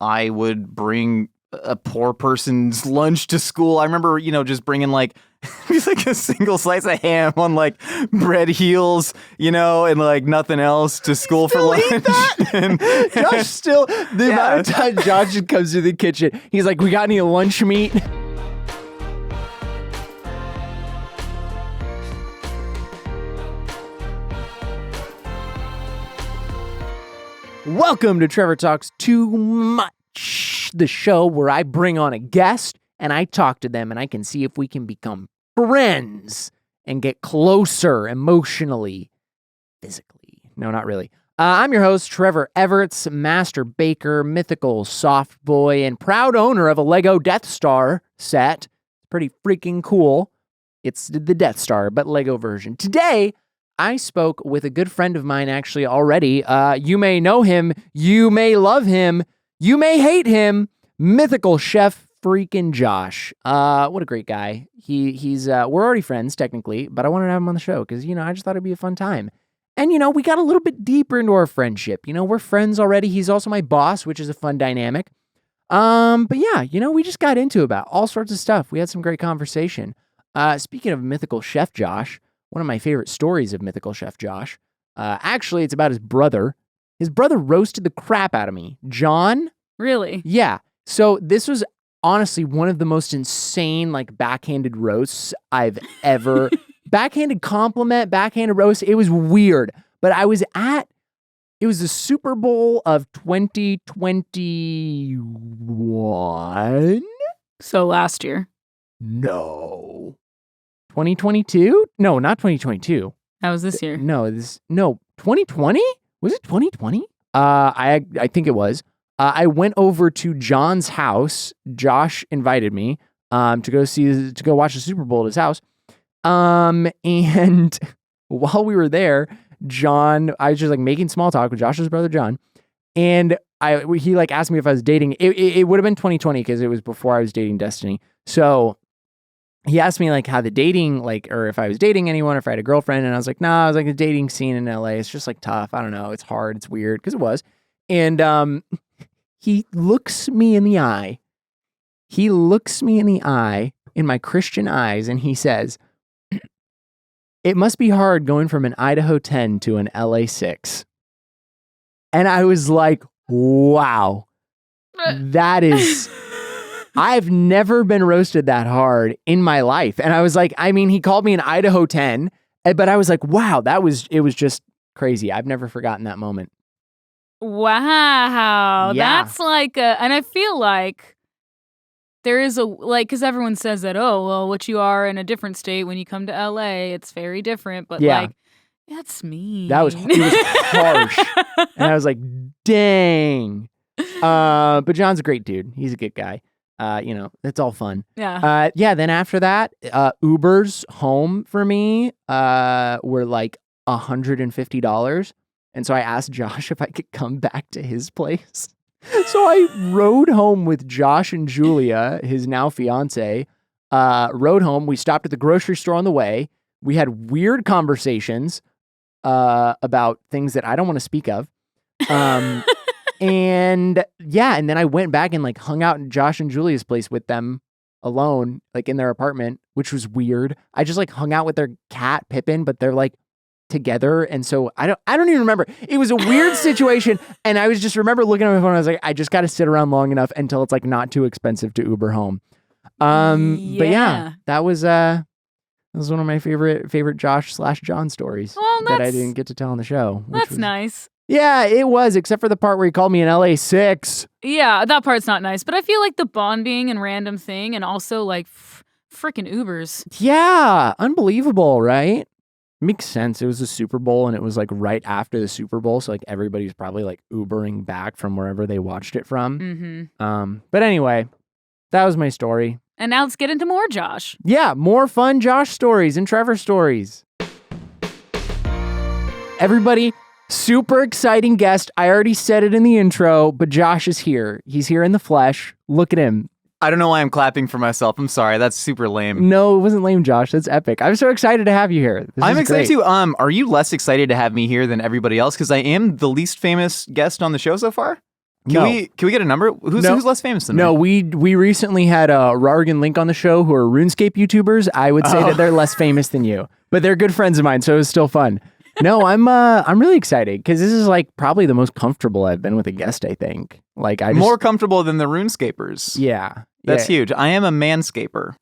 I would bring a poor person's lunch to school. I remember, just bringing like just like a single slice of ham on like bread heels, and like nothing else to school for lunch. And Josh still, the amount of time Josh comes to the kitchen, he's like, "We got any lunch meat?" Welcome to Trevor Talks Too Much, the show where I bring on a guest and I talk to them and I can see if we can become friends and get closer emotionally, physically. No, not really. I'm your host, Trevor Everett, master baker, mythical soft boy, and proud owner of a Lego Death Star set. It's pretty freaking cool. It's the Death Star, but Lego version. Today, I spoke with a good friend of mine actually already. You may know him, you may love him, you may hate him. Mythical Chef freaking Josh. What a great guy. He's we're already friends technically, but I wanted to have him on the show because I just thought it'd be a fun time. And we got a little bit deeper into our friendship. We're friends already. He's also my boss, which is a fun dynamic. But yeah, we just got into about all sorts of stuff. We had some great conversation. Speaking of Mythical Chef Josh, one of my favorite stories of Mythical Chef Josh. Actually, it's about his brother. His brother roasted the crap out of me. John? Really? Yeah. So this was honestly one of the most insane, backhanded roasts I've ever... backhanded compliment, backhanded roast. It was weird. But it was the Super Bowl of 2021. So last year. No. 2022? No, not 2022. That was this year. No, 2020? Was it 2020? I think it was. I went over to John's house. Josh invited me to go watch the Super Bowl at his house. And while we were there, I was just making small talk with Josh's brother John, and he asked me if I was dating. It would have been 2020 because it was before I was dating Destiny. So he asked me how the dating, or if I was dating anyone, or if I had a girlfriend, and I was like, nah, I was the dating scene in LA. It's just tough. I don't know. It's hard. It's weird because it was. And he looks me in the eye. He looks me in the eye, in my Christian eyes, and he says, "It must be hard going from an Idaho 10 to an LA 6. And I was like, wow, that is... I've never been roasted that hard in my life. And I was like, he called me an Idaho 10, but I was like, wow, it was just crazy. I've never forgotten that moment. Wow. Yeah. That's and I feel like there is because everyone says that, oh, well, what you are in a different state when you come to LA, it's very different. But that's me. It was harsh. And I was like, dang. But John's a great dude. He's a good guy. It's all fun. Yeah. Then after that, Ubers home for me were $150. And so I asked Josh if I could come back to his place. So I rode home with Josh and Julia, his now fiance, rode home. We stopped at the grocery store on the way. We had weird conversations about things that I don't want to speak of. And then I went back and hung out in Josh and Julia's place with them alone, in their apartment, which was weird. I just hung out with their cat Pippin, but they're together, and so I don't even remember. It was a weird situation, and I was just remember looking at my phone. I was like, I just got to sit around long enough until it's not too expensive to Uber home. But yeah, that was one of my favorite Josh/John stories that I didn't get to tell on the show. That's nice. Yeah, it was, except for the part where he called me an LA 6. Yeah, that part's not nice, but I feel the bonding and random thing, and also freaking Ubers. Yeah, unbelievable, right? Makes sense. It was the Super Bowl, and it was right after the Super Bowl, so everybody's probably Ubering back from wherever they watched it from. Mm-hmm. But anyway, that was my story. And now let's get into more Josh. Yeah, more fun Josh stories and Trevor stories. Everybody, super exciting guest. I already said it in the intro, but Josh is here. He's here in the flesh. Look at him. I don't know why I'm clapping for myself. I'm sorry. That's super lame. No, it wasn't lame, Josh. That's epic. I'm so excited to have you here. I'm excited too. Are you less excited to have me here than everybody else? Because I am the least famous guest on the show so far. Can we get a number? Who's less famous than me? me? We recently had Rarg and Link on the show who are RuneScape YouTubers. I would say that they're less famous than you, but they're good friends of mine, so it was still fun. No, I'm really excited because this is like probably the most comfortable I've been with a guest, I think. Like more comfortable than the RuneScapers. Yeah. That's huge. I am a manscaper.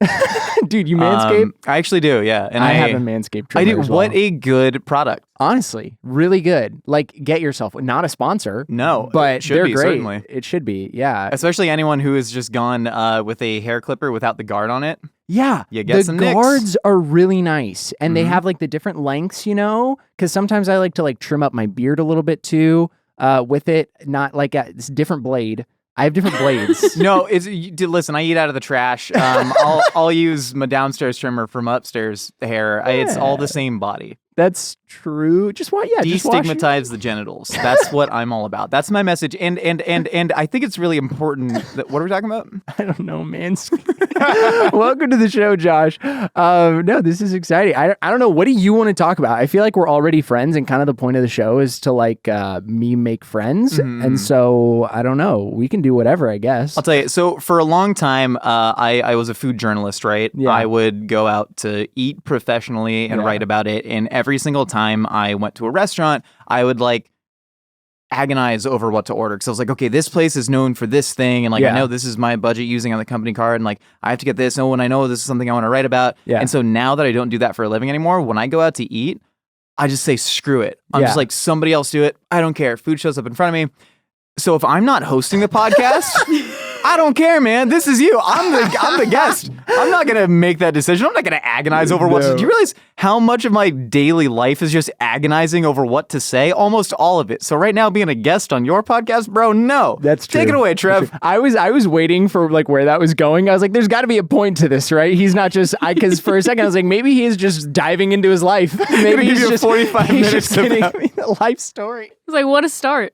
Dude, you manscape? I actually do, yeah. And I have a Manscaped trimmer I do. as well. What a good product. Honestly, really good. Like, get yourself, not a sponsor. No, but they're great. Certainly. It should be, yeah. Especially anyone who has just gone with a hair clipper without the guard on it. Yeah, you get some nicks. Guards are really nice, and they have like the different lengths, you know. Because sometimes I like to like trim up my beard a little bit too with it. Not like it's a different blade. I have different blades. No, listen, I eat out of the trash. I'll use my downstairs trimmer from upstairs hair. It's all the same body. That's true. Just destigmatize the genitals. That's what I'm all about. That's my message. And I think it's really important that, what are we talking about? I don't know, man. Welcome to the show, Josh. No, this is exciting. I don't know. What do you want to talk about? I feel like we're already friends, and kind of the point of the show is to like me make friends. And so I don't know. We can do whatever, I guess. I'll tell you. So for a long time, I was a food journalist, right? Yeah. I would go out to eat professionally and write about it. And every single time I went to a restaurant, I would like agonize over what to order because I was like, okay, this place is known for this thing, and like I know this is my budget using on the company card, and like I have to get this. Oh, and I know this is something I want to write about. Yeah. And so now that I don't do that for a living anymore, when I go out to eat, I just say screw it. I'm just like, somebody else do it. I don't care. Food shows up in front of me. So if I'm not hosting the podcast, I don't care, man. This is you. I'm the guest. I'm not gonna make that decision. I'm not gonna agonize over what to. Do you realize how much of my daily life is just agonizing over what to say? Almost all of it. So right now, being a guest on your podcast, bro, no. That's true. Take it away, Trev. I was waiting for like where that was going. I was like, there's got to be a point to this, right? He's not just because for a second I was like, maybe he is just diving into his life. Maybe he's just 45 minutes getting me the life story. It's like, what a start.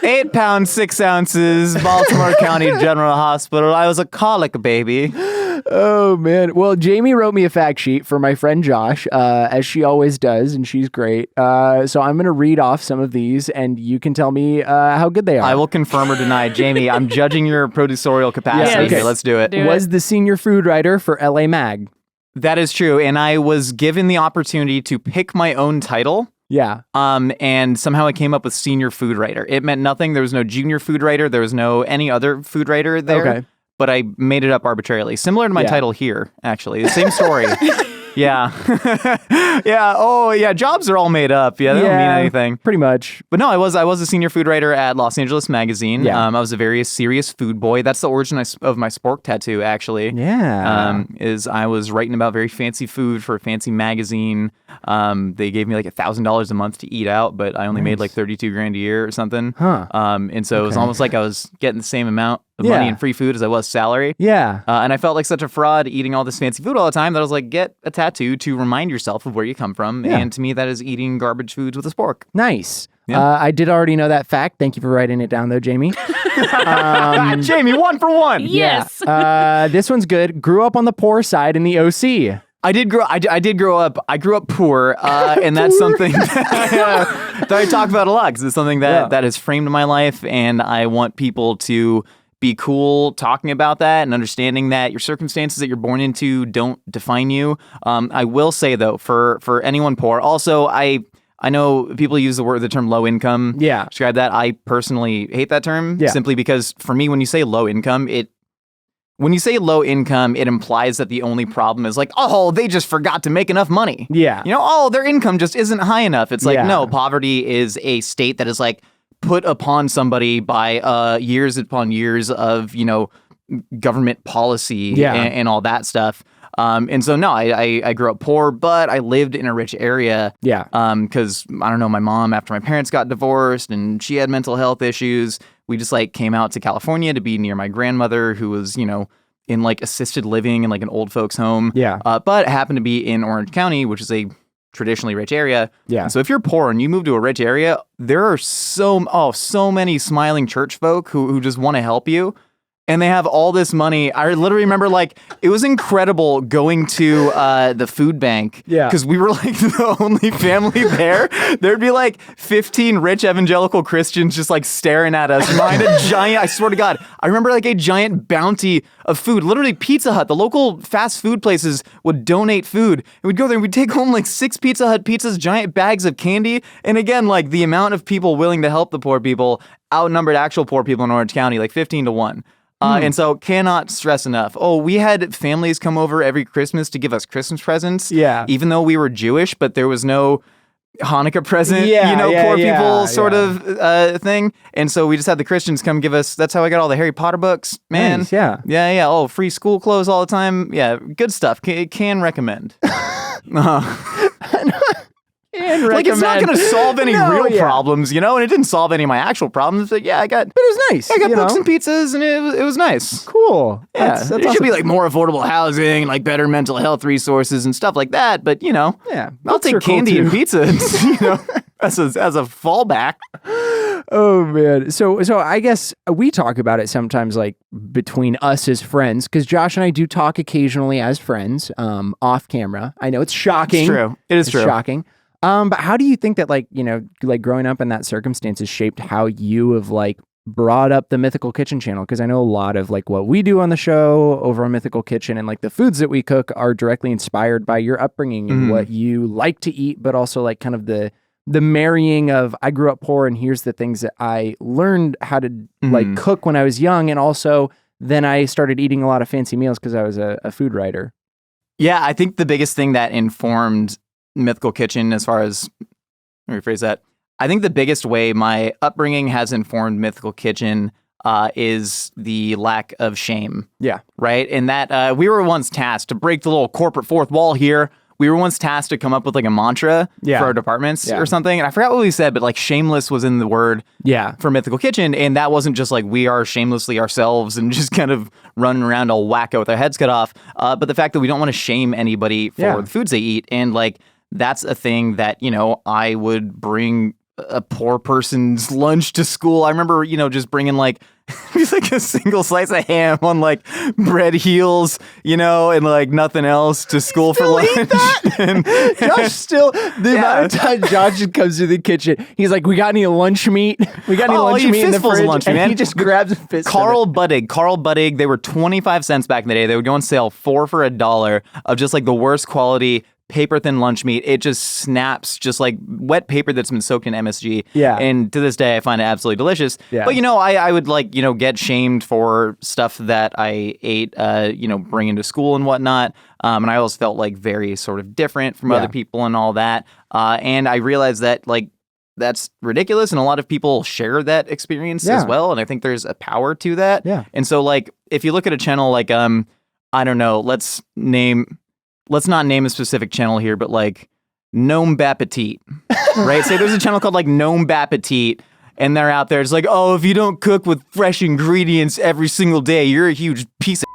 8 pounds, 6 ounces, Baltimore County General Hospital. I was a colic baby. Oh, man. Well, Jamie wrote me a fact sheet for my friend Josh, as she always does, and she's great. So I'm going to read off some of these, and you can tell me how good they are. I will confirm or deny. Jamie, I'm judging your producerial capacity. Yes. Okay, let's do it. Was the senior food writer for LA Mag. That is true, and I was given the opportunity to pick my own title. Yeah. And somehow I came up with senior food writer. It meant nothing. There was no junior food writer. There was no any other food writer there. Okay. But I made it up arbitrarily. Similar to my title here, actually. The same story. Yeah. Yeah. Oh, yeah. Jobs are all made up. Yeah. They don't mean anything. Pretty much. But no, I was a senior food writer at Los Angeles Magazine. Yeah. I was a very serious food boy. That's the origin of my spork tattoo, actually. Yeah. Is I was writing about very fancy food for a fancy magazine. They gave me like $1,000 a month to eat out, but I only made like $32,000 a year or something. Huh. And so it was almost like I was getting the same amount of money and free food as I was salary. Yeah. And I felt like such a fraud eating all this fancy food all the time that I was like, get a tattoo to remind yourself of where you come from. Yeah. And to me, that is eating garbage foods with a spork. Nice. Yeah. I did already know that fact. Thank you for writing it down, though, Jamie. Jamie, 1 for 1. Yes. Yeah. This one's good. Grew up on the poor side in the OC. I did grow up. I grew up poor, and that's something that I talk about a lot because it's something that has framed my life, and I want people to be cool talking about that and understanding that your circumstances that you're born into don't define you. I will say though, for anyone poor, also I know people use the term low income. Yeah. Describe that. I personally hate that term simply because for me, when you say low income, when you say low income, it implies that the only problem is like, oh, they just forgot to make enough money. Yeah. You know, oh, their income just isn't high enough. It's like, no, poverty is a state that is like put upon somebody by years upon years of, you know, government policy and all that stuff. And so, no, I grew up poor, but I lived in a rich area. Yeah. Because, I don't know, my mom, after my parents got divorced and she had mental health issues, we just like came out to California to be near my grandmother who was, you know, in like assisted living in like an old folks home. Yeah. But happened to be in Orange County, which is a traditionally rich area. Yeah. And so if you're poor and you move to a rich area, there are so many smiling church folk who just want to help you. and they have all this money. I literally remember like it was incredible going to the food bank. Yeah. Because we were like the only family there. There'd be like 15 rich evangelical Christians just like staring at us behind a giant, I swear to God, I remember like a giant bounty of food. Literally Pizza Hut, the local fast food places would donate food. And we'd go there and we'd take home like 6 Pizza Hut pizzas, giant bags of candy. And again, like the amount of people willing to help the poor people outnumbered actual poor people in Orange County, like 15-1. And so cannot stress enough. Oh, we had families come over every Christmas to give us Christmas presents. Yeah. Even though we were Jewish, but there was no Hanukkah present, poor people sort of thing. And so we just had the Christians come give us, that's how I got all the Harry Potter books. Man. Nice, yeah. Yeah. Oh, free school clothes all the time. Yeah. Good stuff. Can recommend. Like it's not going to solve any real problems, and it didn't solve any of my actual problems. But yeah, but it was nice. I got books and pizzas, and it was nice. Cool. Yeah, that's it awesome. should be like more affordable housing, like better mental health resources and stuff like that. But I'll take candy and pizza, as a fallback. Oh man. So I guess we talk about it sometimes, like between us as friends, because Josh and I do talk occasionally as friends, off camera. I know it's shocking. It's true. It's true. Shocking. But how do you think that like growing up in that circumstances shaped how you have like brought up the Mythical Kitchen channel? Because I know a lot of like what we do on the show over on Mythical Kitchen and like the foods that we cook are directly inspired by your upbringing and what you like to eat, but also like kind of the marrying of I grew up poor and here's the things that I learned how to like cook when I was young, and also then I started eating a lot of fancy meals because I was a food writer. Yeah, I think the biggest thing that informed Mythical Kitchen, as far as, let me rephrase that, I think the biggest way my upbringing has informed Mythical Kitchen is the lack of shame. Yeah. Right? And that we were once tasked to break the little corporate fourth wall here. We were once tasked to come up with like a mantra for our departments or something. And I forgot what we said, but like shameless was in the word for Mythical Kitchen. And that wasn't just like we are shamelessly ourselves and just kind of running around all wacko with our heads cut off. But the fact that we don't want to shame anybody for the foods they eat. And like, that's a thing that, I would bring a poor person's lunch to school. I remember, just bringing like a single slice of ham on like bread heels, and like nothing else to school for lunch. And Josh still, the amount of time Josh just comes to the kitchen, he's like, we got any lunch meat? We got any lunch meat in the fridge? Lunch, and man. he just grabs a fist. Carl Buddig, they were 25 cents back in the day. They would go on sale 4 for $1 of just like the worst quality paper thin lunch meat. It just snaps, just like wet paper that's been soaked in MSG. Yeah. And to this day, I find it absolutely delicious. Yeah. But I would like get shamed for stuff that I ate, bringing to school and whatnot. And I always felt like very sort of different from other people and all that. And I realized that like that's ridiculous, and a lot of people share that experience as well. And I think there's a power to that. Yeah. And so like if you look at a channel like I don't know, let's not name a specific channel here, but like Gnome Bappetit, right? Say there's a channel called like Gnome Bappetit, and they're out there. It's like, oh, if you don't cook with fresh ingredients every single day, you're a huge piece of.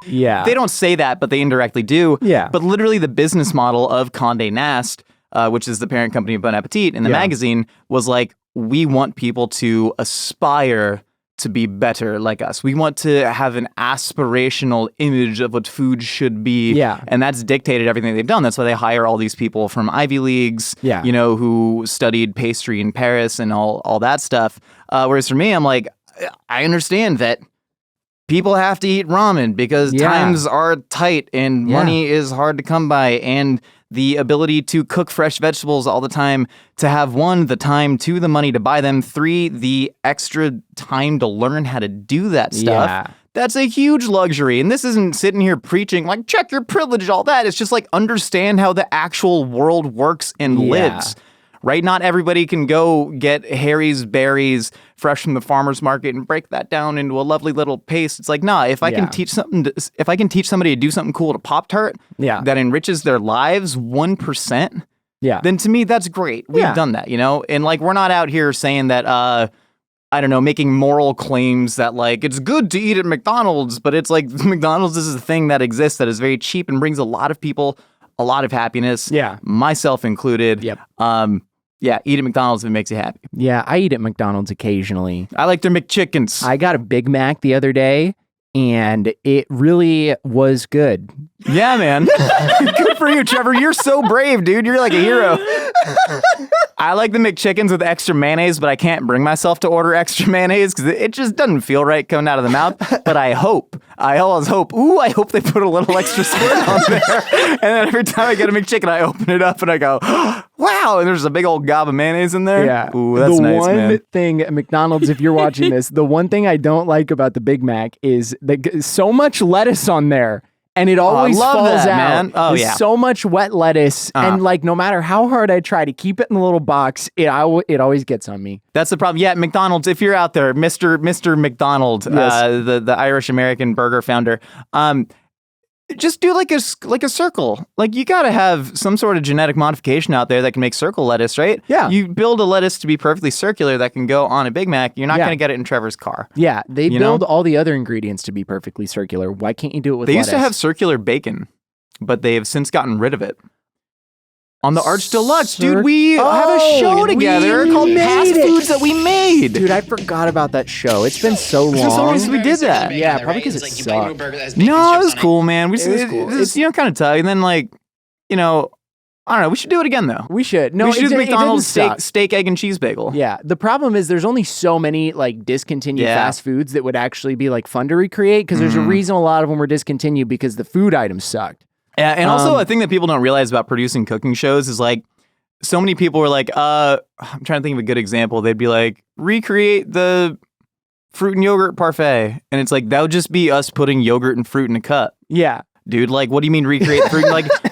Yeah. They don't say that, but they indirectly do. Yeah. But literally the business model of Condé Nast, which is the parent company of Bon Appetit in the magazine, was like, we want people to aspire to be better like us. We want to have an aspirational image of what food should be. Yeah. And that's dictated everything they've done. That's why they hire all these people from Ivy Leagues, who studied pastry in Paris and all that stuff. Whereas for me, I'm like, I understand that people have to eat ramen because times are tight and money is hard to come by, and the ability to cook fresh vegetables all the time, to have 1, the time, 2, the money to buy them, 3, the extra time to learn how to do that stuff. Yeah. That's a huge luxury. And this isn't sitting here preaching like, check your privilege, all that. It's just like, understand how the actual world works and lives. Right? Not everybody can go get Harry's berries fresh from the farmer's market and break that down into a lovely little paste. It's like, nah, if I can teach somebody to do something cool to Pop-Tart that enriches their lives 1%, then to me, that's great. We've done that, And like, we're not out here saying that, I don't know, making moral claims that like, it's good to eat at McDonald's, but it's like, McDonald's is a thing that exists that is very cheap and brings a lot of people a lot of happiness. Yeah. Myself included. Yep. Eat at McDonald's if it makes you happy. Yeah, I eat at McDonald's occasionally. I like their McChickens. I got a Big Mac the other day, and it really was good. Yeah, man. Good for you, Trevor. You're so brave, dude. You're like a hero. I like the McChickens with extra mayonnaise, but I can't bring myself to order extra mayonnaise because it just doesn't feel right coming out of the mouth. But I always hope, I hope they put a little extra squirt on there. And then every time I get a McChicken, I open it up and I go, wow, and there's a big old gob of mayonnaise in there. Yeah. Ooh, that's nice, man. The one thing at McDonald's, if you're watching this, the one thing I don't like about the Big Mac is so much lettuce on there. And it always falls out. Man. Oh, There's yeah. so much wet lettuce, and like no matter how hard I try to keep it in the little box, it always gets on me. That's the problem. Yeah, McDonald's. If you're out there, Mr. McDonald, Yes. The Irish American burger founder, just do like a circle. Like you got to have some sort of genetic modification out there that can make circle lettuce, right? Yeah. You build a lettuce to be perfectly circular that can go on a Big Mac. You're not going to get it in Trevor's car. Yeah, they You build know? all the other ingredients to be perfectly circular. Why can't you do it with They lettuce? used to have circular bacon, but they have since gotten rid of it. On the Arch Deluxe, dude, we have a show together called Past Foods That We Made. Dude, I forgot about that show. It's been so long. It's been so long since we did that. Yeah, probably because it sucked. No, it was cool, man. It was cool. It's kind of tough. And then, I don't know. We should do it again, though. We should. No, we should do the it McDonald's didn't suck. steak, egg, and cheese bagel. Yeah, the problem is there's only so many discontinued fast foods that would actually be fun to recreate because there's a reason a lot of them were discontinued because the food items sucked. Yeah, and also a thing that people don't realize about producing cooking shows is so many people were like, I'm trying to think of a good example. They'd be like, recreate the fruit and yogurt parfait. And it's like, that would just be us putting yogurt and fruit in a cup. Yeah. Dude, what do you mean recreate fruit?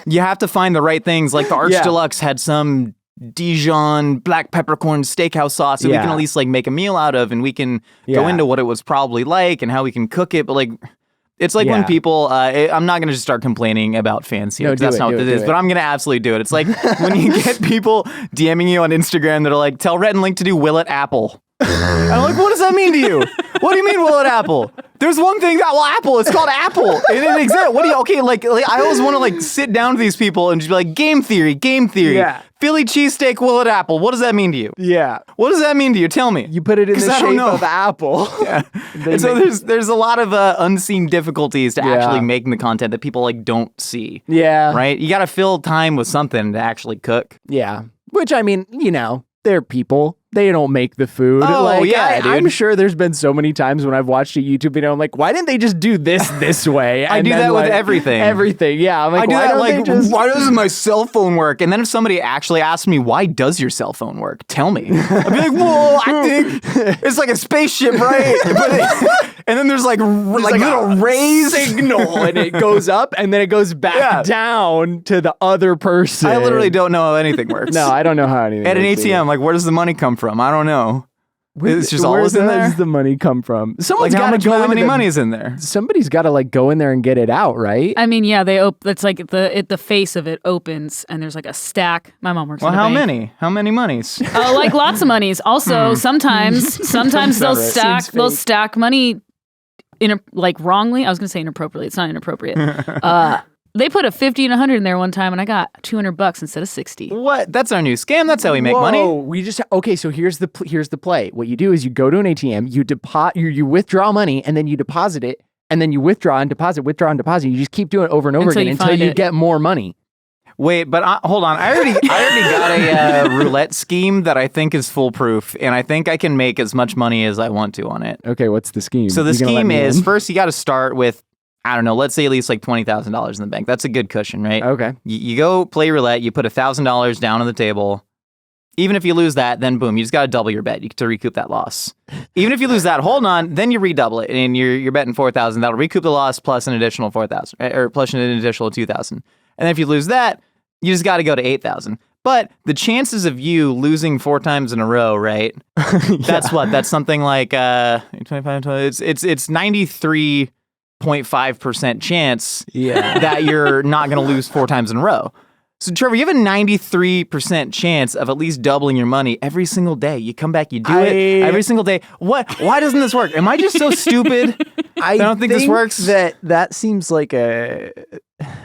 You have to find the right things. Like the Arch Deluxe had some Dijon black peppercorn steakhouse sauce that we can at least make a meal out of, and we can go into what it was probably like and how we can cook it. But it's like when people, I'm not going to just start complaining about fans here. No, That's not what it is, but I'm going to absolutely do it. It's like when you get people DMing you on Instagram that are like, tell Rhett and Link to do Will It Apple. I'm like, what does that mean to you? What do you mean, Will It Apple? There's one thing Apple. It's called Apple. And it exists. What do you? Okay, I always want to sit down to these people and just be like, game theory. Yeah. Philly cheesesteak, Will It Apple. What does that mean to you? Yeah. What does that mean to you? Tell me. You put it in the shape of apple. Yeah. And so there's a lot of unseen difficulties to actually making the content that people don't see. Yeah. Right? You got to fill time with something to actually cook. Yeah. Which I mean, they're people. They don't make the food. Oh, yeah, dude. I'm sure there's been so many times when I've watched a YouTube video, I'm like, why didn't they just do this way? I do that with everything. Everything, yeah. I'm like, I do why that don't they just... why doesn't my cell phone work? And then if somebody actually asks me, why does your cell phone work? Tell me. I'd be like, well, I think it's like a spaceship, right? And then there's little rays. signal and it goes up and then it goes back down to the other person. I literally don't know how anything works. No, I don't know how anything At an works ATM, where does the money come from? I don't know. It's just always in Where there. does the money come from? Someone's How got to go. how many money is in there? Somebody's got to go in there and get it out, right? I mean, yeah, it's the face of it opens and there's a stack. My mom works. Well, in a how bank. many? How many monies? Lots of monies. Also, sometimes they'll stack money wrongly. I was gonna say inappropriately. It's not inappropriate. They put a 50 and 100 in there one time, and I got $200 instead of 60. What? That's our new scam. That's how we make money. We just So here's the play. What you do is you go to an ATM, you withdraw money, and then you deposit it, and then you withdraw and deposit, withdraw and deposit. You just keep doing it over and over again until you get more money. Wait, but hold on. I already got a roulette scheme that I think is foolproof, and I think I can make as much money as I want to on it. Okay, what's the scheme? So the scheme is first you got to start with, I don't know, let's say at least $20,000 in the bank. That's a good cushion, right? Okay. You go play roulette, you put $1,000 down on the table. Even if you lose that, then boom, you just got to double your bet to recoup that loss. Even if you lose that, hold on, then you redouble it, and you're betting $4,000. That'll recoup the loss plus an additional $4,000, or plus an additional $2,000. And then if you lose that, you just got to go to $8,000. But the chances of you losing 4 times in a row, right? That's what? That's something like 25. It's 93.5% chance that you're not going to lose 4 times in a row. So Trevor, you have a 93% chance of at least doubling your money every single day. You come back, you do it every single day. What? Why doesn't this work? Am I just so stupid? I don't think this works. That seems like a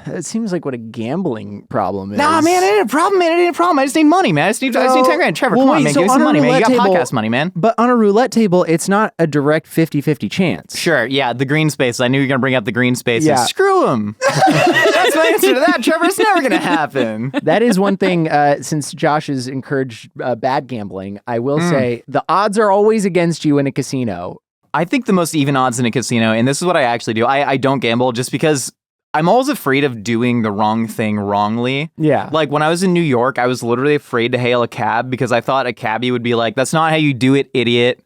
It seems like what a gambling problem is. Nah, man, it ain't a problem, man. It ain't a problem. I just need money, man. I just need 10 grand. Trevor, come on, man. Give me some money, man. You got podcast money, man. But on a roulette table, it's not a direct 50-50 chance. Sure, yeah, the green space. I knew you were going to bring up the green space. Yeah. Screw him. That's my answer to that, Trevor. It's never going to happen. That is one thing, since Josh has encouraged bad gambling, I will say the odds are always against you in a casino. I think the most even odds in a casino, and this is what I actually do, I don't gamble just because I'm always afraid of doing the wrong thing wrongly. Yeah. Like when I was in New York, I was literally afraid to hail a cab because I thought a cabbie would be like, that's not how you do it, idiot.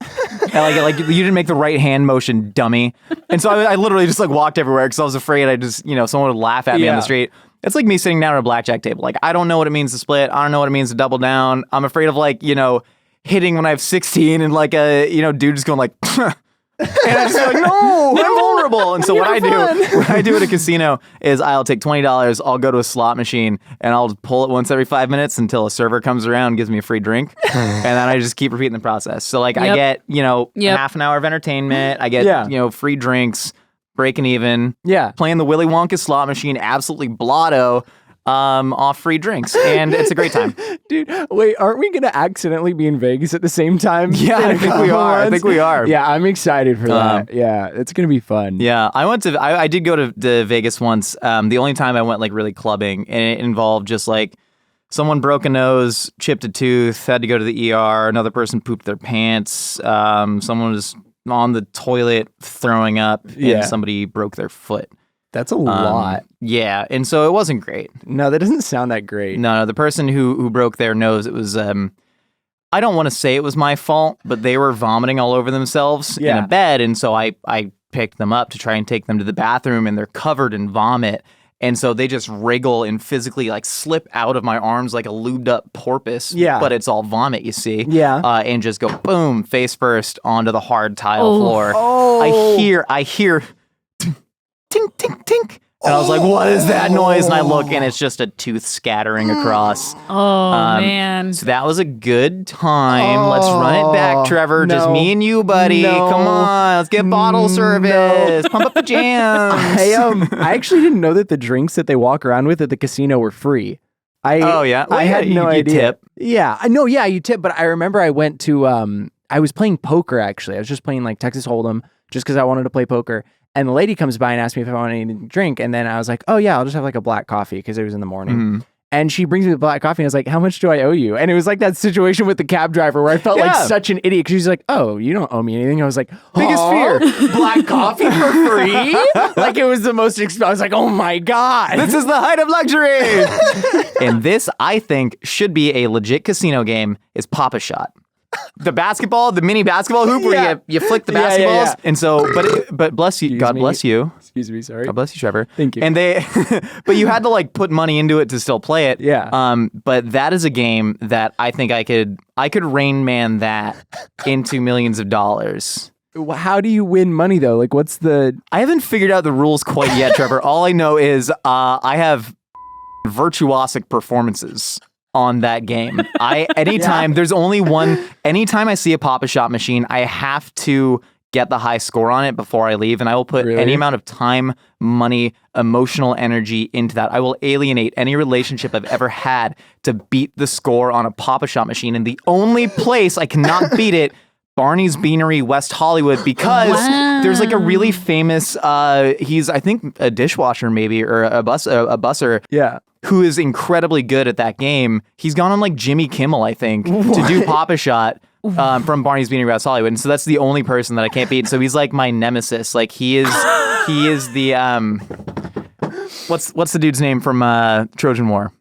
And like you didn't make the right hand motion, dummy. And so I literally just like walked everywhere because I was afraid someone would laugh at me on the street. It's like me sitting down at a blackjack table. Like, I don't know what it means to split. I don't know what it means to double down. I'm afraid of hitting when I have 16 and dude just going like, and I'm just like, no, I'm vulnerable. And so what I do at a casino is I'll take $20, I'll go to a slot machine, and I'll pull it once every 5 minutes until a server comes around and gives me a free drink. And then I just keep repeating the process. So I get, half an hour of entertainment. I get, free drinks, breaking even. Yeah. Playing the Willy Wonka slot machine, absolutely blotto. Off free drinks, and it's a great time. Dude, wait, aren't we gonna accidentally be in Vegas at the same time? Yeah, I think we are. Yeah, I'm excited for that. Yeah, it's gonna be fun. Yeah, I did go to Vegas once. The only time I went really clubbing, and it involved just someone broke a nose, chipped a tooth, had to go to the ER. Another person pooped their pants. Someone was on the toilet throwing up, and somebody broke their foot. That's a lot. Yeah, and so it wasn't great. No, that doesn't sound that great. No, the person who broke their nose, it was, I don't want to say it was my fault, but they were vomiting all over themselves in a bed, and so I picked them up to try and take them to the bathroom, and they're covered in vomit, and so they just wriggle and physically slip out of my arms like a lubed up porpoise, but it's all vomit, you see, and just go boom, face first onto the hard tile floor. Oh. I hear tink, tink, tink. And I was like, what is that noise? And I look, and it's just a tooth scattering across. Oh, man. So that was a good time. Let's run it back, Trevor. No. Just me and you, buddy. No. Come on. Let's get bottle service. Pump up the jams. I actually didn't know that the drinks that they walk around with at the casino were free. I had no idea. You tip. Yeah, I know. Yeah, you tip. But I remember I went to, I was playing poker, actually. I was just playing Texas Hold'em just because I wanted to play poker. And the lady comes by and asks me if I want anything to drink. And then I was like, oh, yeah, I'll just have a black coffee because it was in the morning. Mm-hmm. And she brings me the black coffee. And I was like, how much do I owe you? And it was like that situation with the cab driver where I felt like such an idiot because she's like, oh, you don't owe me anything. I was like, biggest fear, black coffee for free? It was the most I was like, oh, my God. This is the height of luxury. And this, I think, should be a legit casino game is Pop-A-Shot. The basketball, the mini basketball hoop where you flick the basketballs. Yeah. And so, but bless you, God bless you. Excuse me, sorry. God bless you, Trevor. Thank you. And but you had to put money into it to still play it. Yeah. But that is a game that I think I could Rain Man that into millions of dollars. How do you win money though? What's the... I haven't figured out the rules quite yet, Trevor. All I know is I have virtuosic performances on that game. Anytime there's only one, anytime I see a Pop-A-Shot machine, I have to get the high score on it before I leave, and I will put any amount of time, money, emotional energy into that. I will alienate any relationship I've ever had to beat the score on a Pop-A-Shot machine, and the only place I cannot beat it, Barney's Beanery, West Hollywood, because there's a really famous, he's I think a dishwasher maybe, or a busser. Yeah. Who is incredibly good at that game. He's gone on Jimmy Kimmel, I think, to do Pop-A-Shot from Barney's Beanery, West Hollywood. And so that's the only person that I can't beat. So he's my nemesis. He is the what's the dude's name from Trojan War?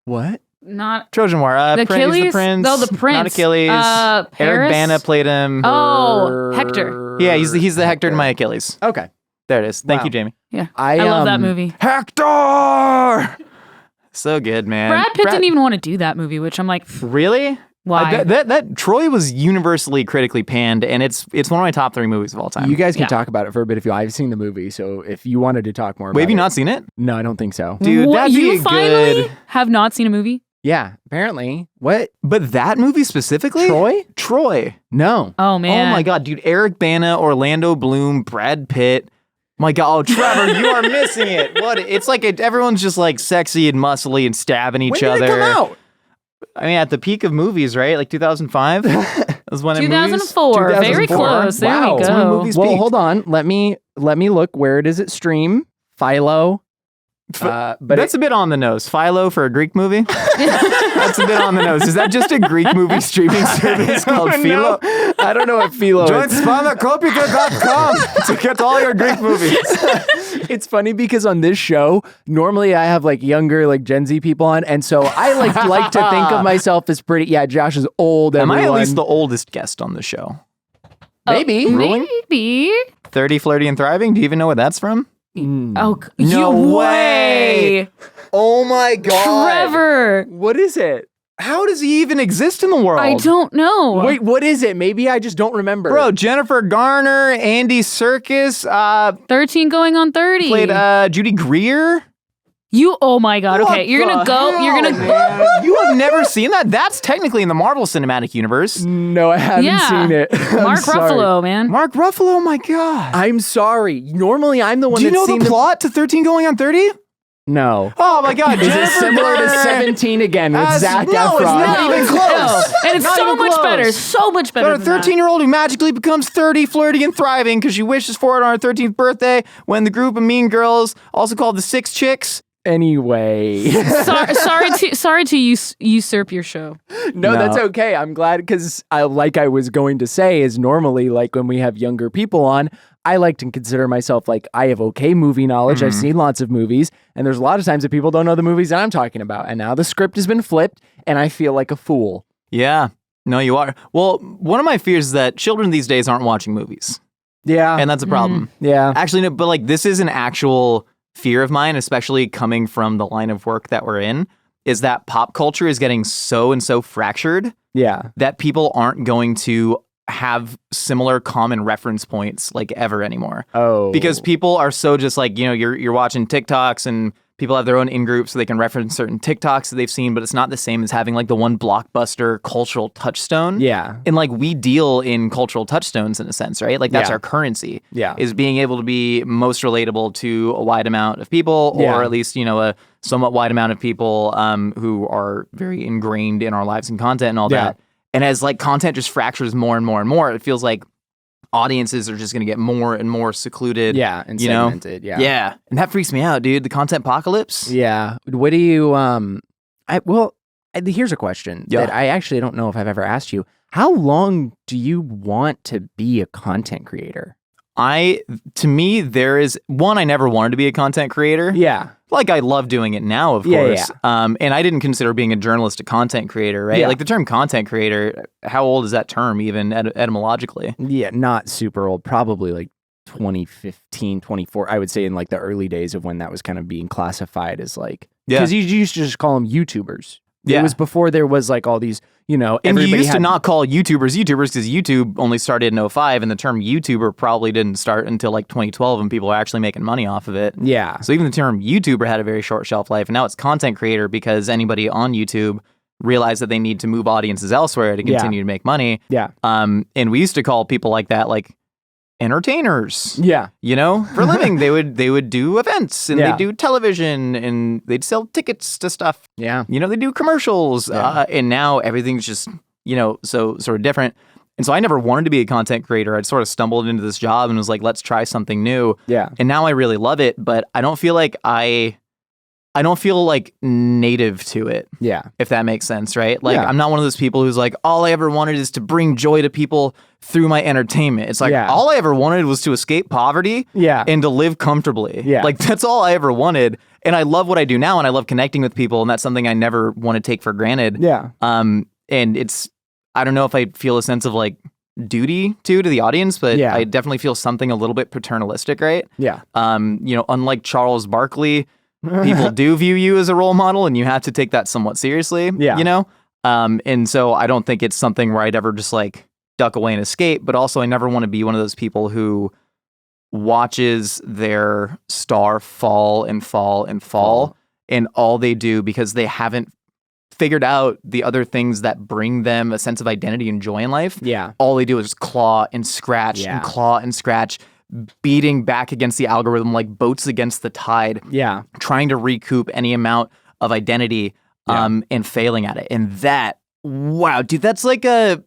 What? Not Trojan War. the Achilles? The Prince. No, the Prince. Not Achilles. Paris? Eric Bana played him. Oh, Hector. Yeah, he's the Hector to my Achilles. Okay. There it is. Thank you, Jamie. Yeah. I love that movie. Hector! So good, man. Brad Pitt didn't even want to do that movie, which I'm like, really? Why? That Troy was universally critically panned, and it's one of my top 3 movies of all time. You guys can talk about it for a bit if you. I've seen the movie, so if you wanted to talk more about it. Wait, have you not seen it? No, I don't think so. Dude, that'd be you finally good. have not seen a movie? Yeah, apparently. What? But that movie specifically? Troy? No. Oh, man. Oh, my God, dude. Eric Bana, Orlando Bloom, Brad Pitt. My God, oh Trevor, you are missing it. What? It's like everyone's just like sexy and muscly and stabbing each When other. did it come out? I mean, at the peak of movies, right? Like 2005. That was when 2004. Very 2004. close. There Wow. we That's when go. movies Well, peaked. hold on. Let me look. Where does it stream? Philo. But That's a bit on the nose. Philo for a Greek movie. That's a bit on the nose. Is that just a Greek movie streaming service called Philo? I don't know what Philo Join is. spanakopita.com to get all your Greek movies. It's funny because on this show, normally I have like younger, like Gen Z people on, and so I like to think of myself as pretty. Yeah, Josh is old. Am I at everyone. least the oldest guest on the show? Maybe. Maybe. 30, Flirty, and Thriving? Do you even know what that's from? Oh, No way. Oh my God. Trevor. What is it? How does he even exist in the world? I don't know. Wait, what is it? Maybe I just don't remember. Bro, Jennifer Garner, Andy Serkis, 13 going on 30. played Judy Greer. Oh my God. What Okay, you're the gonna go. hell, You're gonna. man? You have never seen that? That's technically in the Marvel Cinematic Universe. No, I haven't Yeah. seen it. I'm Mark sorry. Ruffalo, man. Mark Ruffalo, oh my God. I'm sorry. Normally, I'm the one Do you that's know seen the plot to 13 going on 30? No. Oh my God. Is it Jennifer similar to Garner. 17 again with Zac No, Efron? it's not even close. No. And it's Not so even much close. better. So much better. About a 13-year-old who magically becomes 30, flirty, and thriving because she wishes for it on her 13th birthday when the group of mean girls, also called the Six Chicks. Anyway. Sorry to usurp your show. No, that's okay. I'm glad because like I was going to say is normally like when we have younger people on, I like to consider myself like I have okay movie knowledge. I've seen lots of movies, and there's a lot of times that people don't know the movies that I'm talking about. And now the script has been flipped, and I feel like a fool. Yeah. No, you are. Well, one of my fears is that children these days aren't watching movies. Yeah. And that's a problem. Yeah. Actually, no, but like this is an actual fear of mine, especially coming from the line of work that we're in, is that pop culture is getting so and so fractured Yeah. that people aren't going to have similar common reference points like ever anymore. Oh. Because people are so just like, you know, you're watching TikToks and people have their own in-groups so they can reference certain TikToks that they've seen, but it's not the same as having like the one blockbuster cultural touchstone. Yeah. And like we deal in cultural touchstones in a sense, right? Like that's Yeah. our currency. Yeah. Is being able to be most relatable to a wide amount of people, or Yeah. at least, you know, a somewhat wide amount of people who are very ingrained in our lives and content and all Yeah. that. And as like content just fractures more and more and more, it feels like audiences are just going to get more and more secluded. Yeah. And you know? segmented. Yeah. Yeah. And that freaks me out, dude. The content apocalypse. Yeah. What do you here's a question Yeah. that I actually don't know if I've ever asked you. How long do you want to be a content creator? To me, there is one, I never wanted to be a content creator. Yeah. Like I love doing it now, of Yeah, course. And I didn't consider being a journalist a content creator, right? Yeah. Like the term content creator, how old is that term even etymologically? Yeah, not super old, probably like 2015, 24. I would say in like the early days of when that was kind of being classified as like, Yeah. because you used to just call them YouTubers. Yeah. It was before there was like all these, you know, And you everybody used to had- not call YouTubers because YouTube only started in 05 and the term YouTuber probably didn't start until like 2012 and people were actually making money off of it. Yeah. So even the term YouTuber had a very short shelf life, and now it's content creator because anybody on YouTube realized that they need to move audiences elsewhere to continue to make money. Yeah. And we used to call people like that like entertainers. Yeah. You know, for a living, they would do events and Yeah. they'd do television and they'd sell tickets to stuff. Yeah. You know, they do commercials. Yeah. And now everything's just, you know, so sort of different. And so I never wanted to be a content creator. I'd sort of stumbled into this job and was like, let's try something new. Yeah. And now I really love it, but I don't feel like I don't feel like native to it, Yeah. if that makes sense, right? Like Yeah. I'm not one of those people who's like, all I ever wanted is to bring joy to people through my entertainment. It's like Yeah. all I ever wanted was to escape poverty Yeah. and to live comfortably. Yeah. Like that's all I ever wanted. And I love what I do now and I love connecting with people and that's something I never want to take for granted. Yeah. And it's I don't know if I feel a sense of like duty to the audience, but Yeah. I definitely feel something a little bit paternalistic, right? Yeah. You know, unlike Charles Barkley, people do view you as a role model and you have to take that somewhat seriously. Yeah. You know? And so I don't think it's something where I'd ever just like duck away and escape, but also I never want to be one of those people who watches their star fall and fall and fall and all they do because they haven't figured out the other things that bring them a sense of identity and joy in life. Yeah. All they do is claw and scratch Yeah. and claw and scratch beating back against the algorithm like boats against the tide, Yeah. trying to recoup any amount of identity and failing at it. And that, wow, dude, that's like an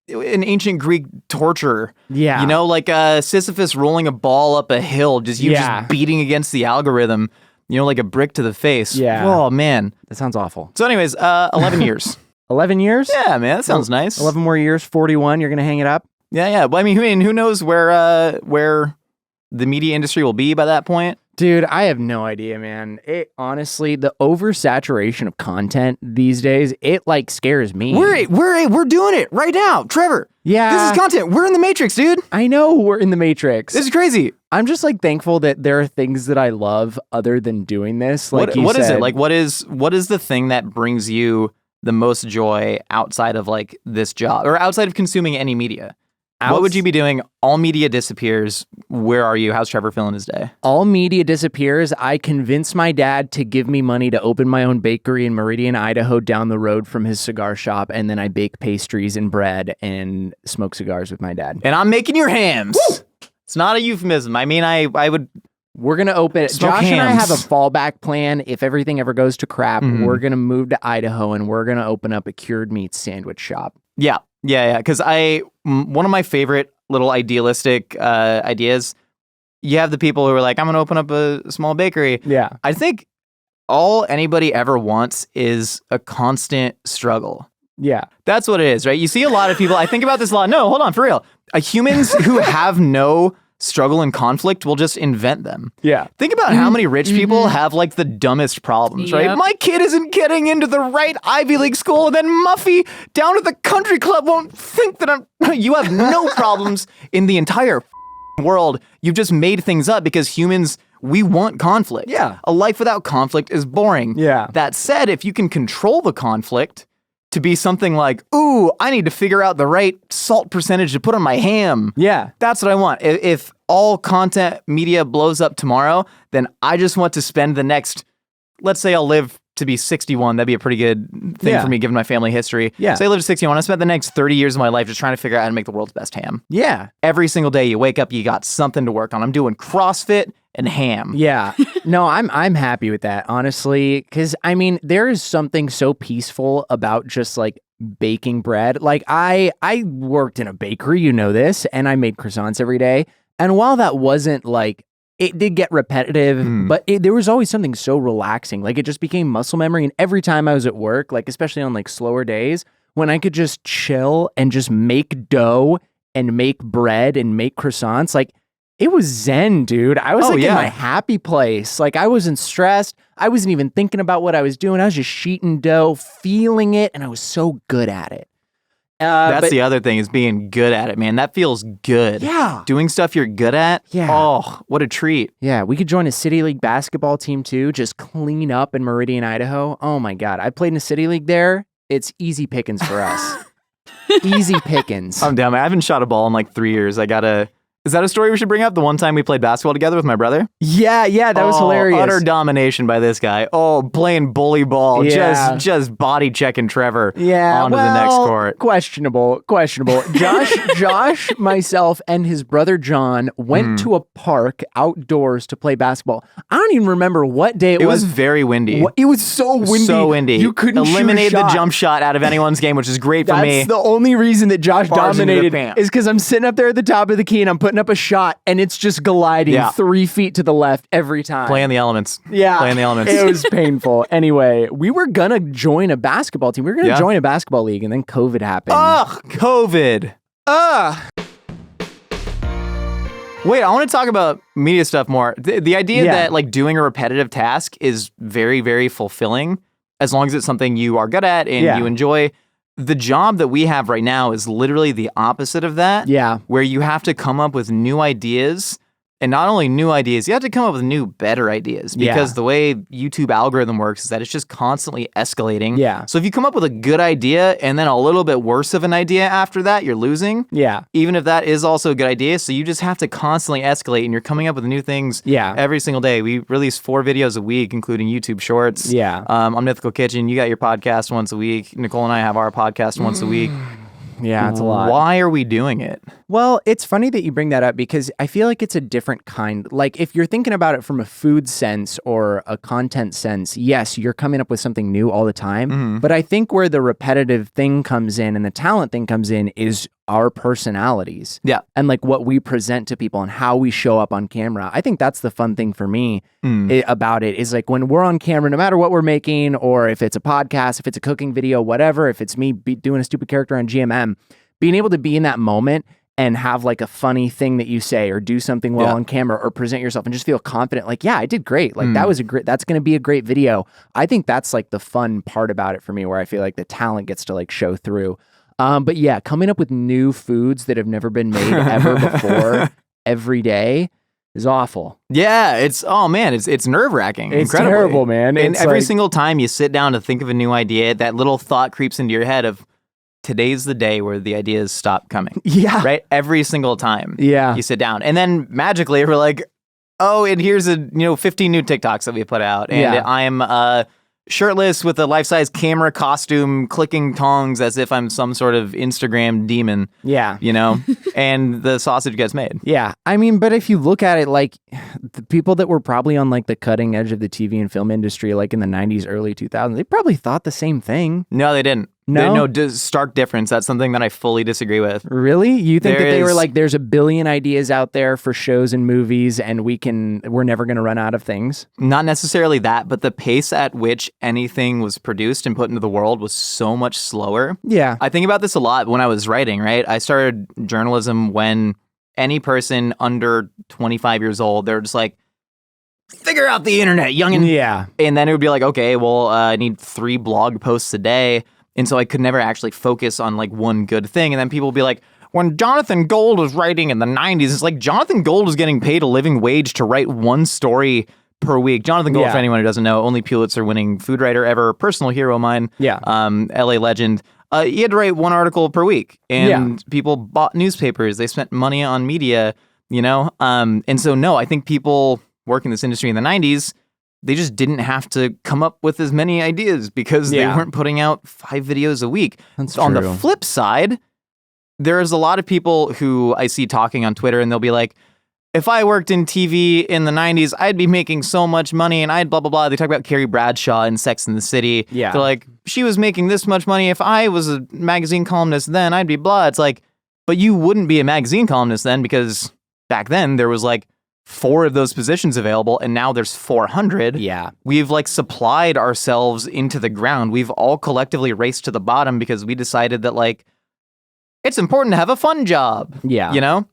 ancient Greek torture. Yeah. You know, like Sisyphus rolling a ball up a hill, just beating against the algorithm, you know, like a brick to the face. Yeah. Oh, man. That sounds awful. So anyways, 11 years. 11 years? Yeah, man, that sounds nice. 11 more years, 41. You're going to hang it up? Yeah. Well, I mean, who knows where the media industry will be by that point? Dude, I have no idea, man. It honestly, the oversaturation of content these days, it like scares me. We're doing it right now, Trevor. Yeah. This is content. We're in the Matrix, dude. I know we're in the Matrix. This is crazy. I'm just like thankful that there are things that I love other than doing this. Like what is it? Like what is the thing that brings you the most joy outside of like this job or outside of consuming any media? What would you be doing? All media disappears. Where are you? How's Trevor feeling his day? All media disappears. I convince my dad to give me money to open my own bakery in Meridian, Idaho, down the road from his cigar shop. And then I bake pastries and bread and smoke cigars with my dad. And I'm making your hams. Woo! It's not a euphemism. I mean, I would... We're going to open it. Smoke Josh hams. and I have a fallback plan. If everything ever goes to crap, we're going to move to Idaho and we're going to open up a cured meat sandwich shop. Yeah. Because one of my favorite little idealistic ideas, you have the people who are like, I'm going to open up a small bakery. Yeah. I think all anybody ever wants is a constant struggle. Yeah. That's what it is, right? You see a lot of people, I think about this a lot. No, hold on, for real. Humans who have no struggle and conflict will just invent them. Yeah. Think about how many rich people have like the dumbest problems, right? Yep. My kid isn't getting into the right Ivy League school, and then Muffy down at the country club won't think that you have no problems in the entire world. You've just made things up because humans, we want conflict. Yeah. A life without conflict is boring. Yeah. That said, if you can control the conflict to be something like, ooh, I need to figure out the right salt percentage to put on my ham. Yeah. That's what I want. If all content media blows up tomorrow, then I just want to spend the next, let's say I'll live to be 61. That'd be a pretty good thing for me given my family history. Yeah. Say I live to 61. I spent the next 30 years of my life just trying to figure out how to make the world's best ham. Yeah. Every single day you wake up, you got something to work on. I'm doing CrossFit and ham. Yeah. No, I'm happy with that, honestly, because I mean, there is something so peaceful about just like baking bread. Like I worked in a bakery, you know this, and I made croissants every day. And while that wasn't like, it did get repetitive, but there was always something so relaxing. Like it just became muscle memory. And every time I was at work, like especially on like slower days, when I could just chill and just make dough and make bread and make croissants, like it was zen, dude. I was in my happy place. Like I wasn't stressed. I wasn't even thinking about what I was doing. I was just sheeting dough, feeling it, and I was so good at it. That's the other thing, is being good at it, man. That feels good. Yeah. Doing stuff you're good at. Yeah. Oh, what a treat. Yeah, we could join a City League basketball team too, just clean up in Meridian, Idaho. Oh my God. I played in a City League there. It's easy pickings for us. Easy pickings. I'm down, man. I haven't shot a ball in like 3 years. Is that a story we should bring up? The one time we played basketball together with my brother? Yeah, that was hilarious. Utter domination by this guy. Oh, playing bully ball. Yeah. Just body checking Trevor Yeah, onto the next court. Questionable. Josh, myself, and his brother John went to a park outdoors to play basketball. I don't even remember what day it was. It was very windy. It was so windy. So windy. You couldn't eliminate shoot a the shot. jump shot out of anyone's game, which is great for me. That's the only reason that Josh Bars into the dominated pants. is because I'm sitting up there at the top of the key and I'm putting up a shot and it's just gliding 3 feet to the left every time. Playing the elements. Yeah. Playing the elements. It was painful. Anyway, we were going to join a basketball team. We were going to join a basketball league and then COVID happened. Ugh, COVID. Ugh. Wait, I want to talk about media stuff more. The idea that like doing a repetitive task is very, very fulfilling as long as it's something you are good at and you enjoy. The job that we have right now is literally the opposite of that. Yeah. Where you have to come up with new ideas. And not only new ideas, you have to come up with new, better ideas. Because the way YouTube algorithm works is that it's just constantly escalating. Yeah. So if you come up with a good idea and then a little bit worse of an idea after that, you're losing. Yeah. Even if that is also a good idea. So you just have to constantly escalate and you're coming up with new things every single day. We release 4 videos a week, including YouTube shorts. Yeah. On Mythical Kitchen, you got your podcast once a week. Nicole and I have our podcast once a week. Yeah, it's a lot. Why are we doing it? Well, it's funny that you bring that up because I feel like it's a different kind. Like if you're thinking about it from a food sense or a content sense, yes, you're coming up with something new all the time. But I think where the repetitive thing comes in and the talent thing comes in is our personalities. Yeah. And like what we present to people and how we show up on camera. I think that's the fun thing for me about it is like when we're on camera, no matter what we're making, or if it's a podcast, if it's a cooking video, whatever, if it's me doing a stupid character on GMM, being able to be in that moment and have like a funny thing that you say or do something well on camera or present yourself and just feel confident. Like, yeah, I did great. Like that's going to be a great video. I think that's like the fun part about it for me, where I feel like the talent gets to like show through. But yeah, coming up with new foods that have never been made ever before every day is awful. Yeah, it's nerve-wracking. It's terrible, man. And It's every like- single time you sit down to think of a new idea, that little thought creeps into your head of today's the day where the ideas stop coming. Yeah. Right? Every single time Yeah. you sit down. And then magically we're like, oh, and here's 15 new TikToks that we put out. And Yeah. I'm shirtless with a life-size camera costume, clicking tongs as if I'm some sort of Instagram demon. Yeah. And the sausage gets made. Yeah. I mean, but if you look at it, like the people that were probably on like the cutting edge of the TV and film industry, like in the 90s, early 2000s, they probably thought the same thing. No, they didn't. No? Stark difference. That's something that I fully disagree with. Really? You think There that they were is- like, there's a billion ideas out there for shows and movies and we're never going to run out of things? Not necessarily that, but the pace at which anything was produced and put into the world was so much slower. Yeah. I think about this a lot when I was writing, right? I started journalism when any person under 25 years old, they're just like, figure out the internet, youngin'. Yeah. And then it would be like, okay, well, I need 3 blog posts a day. And so I could never actually focus on like one good thing. And then people would be like, when Jonathan Gold was writing in the 90s, it's like Jonathan Gold was getting paid a living wage to write one story per week. Jonathan Gold, Yeah. for anyone who doesn't know, only Pulitzer-winning food writer ever, personal hero of mine. Yeah. LA legend. He had to write one article per week, and people bought newspapers. They spent money on media, And so, no, I think people working in this industry in the 90s, they just didn't have to come up with as many ideas because they weren't putting out 5 videos a week. That's On the true. flip side, there's a lot of people who I see talking on Twitter, and they'll be like, if I worked in TV in the 90s, I'd be making so much money and I'd blah, blah, blah. They talk about Carrie Bradshaw in Sex and the City. Yeah. They're like, she was making this much money. If I was a magazine columnist then, I'd be blah. It's like, but you wouldn't be a magazine columnist then because back then there was like 4 of those positions available and now there's 400. Yeah. We've like supplied ourselves into the ground. We've all collectively raced to the bottom because we decided that like, it's important to have a fun job. Yeah.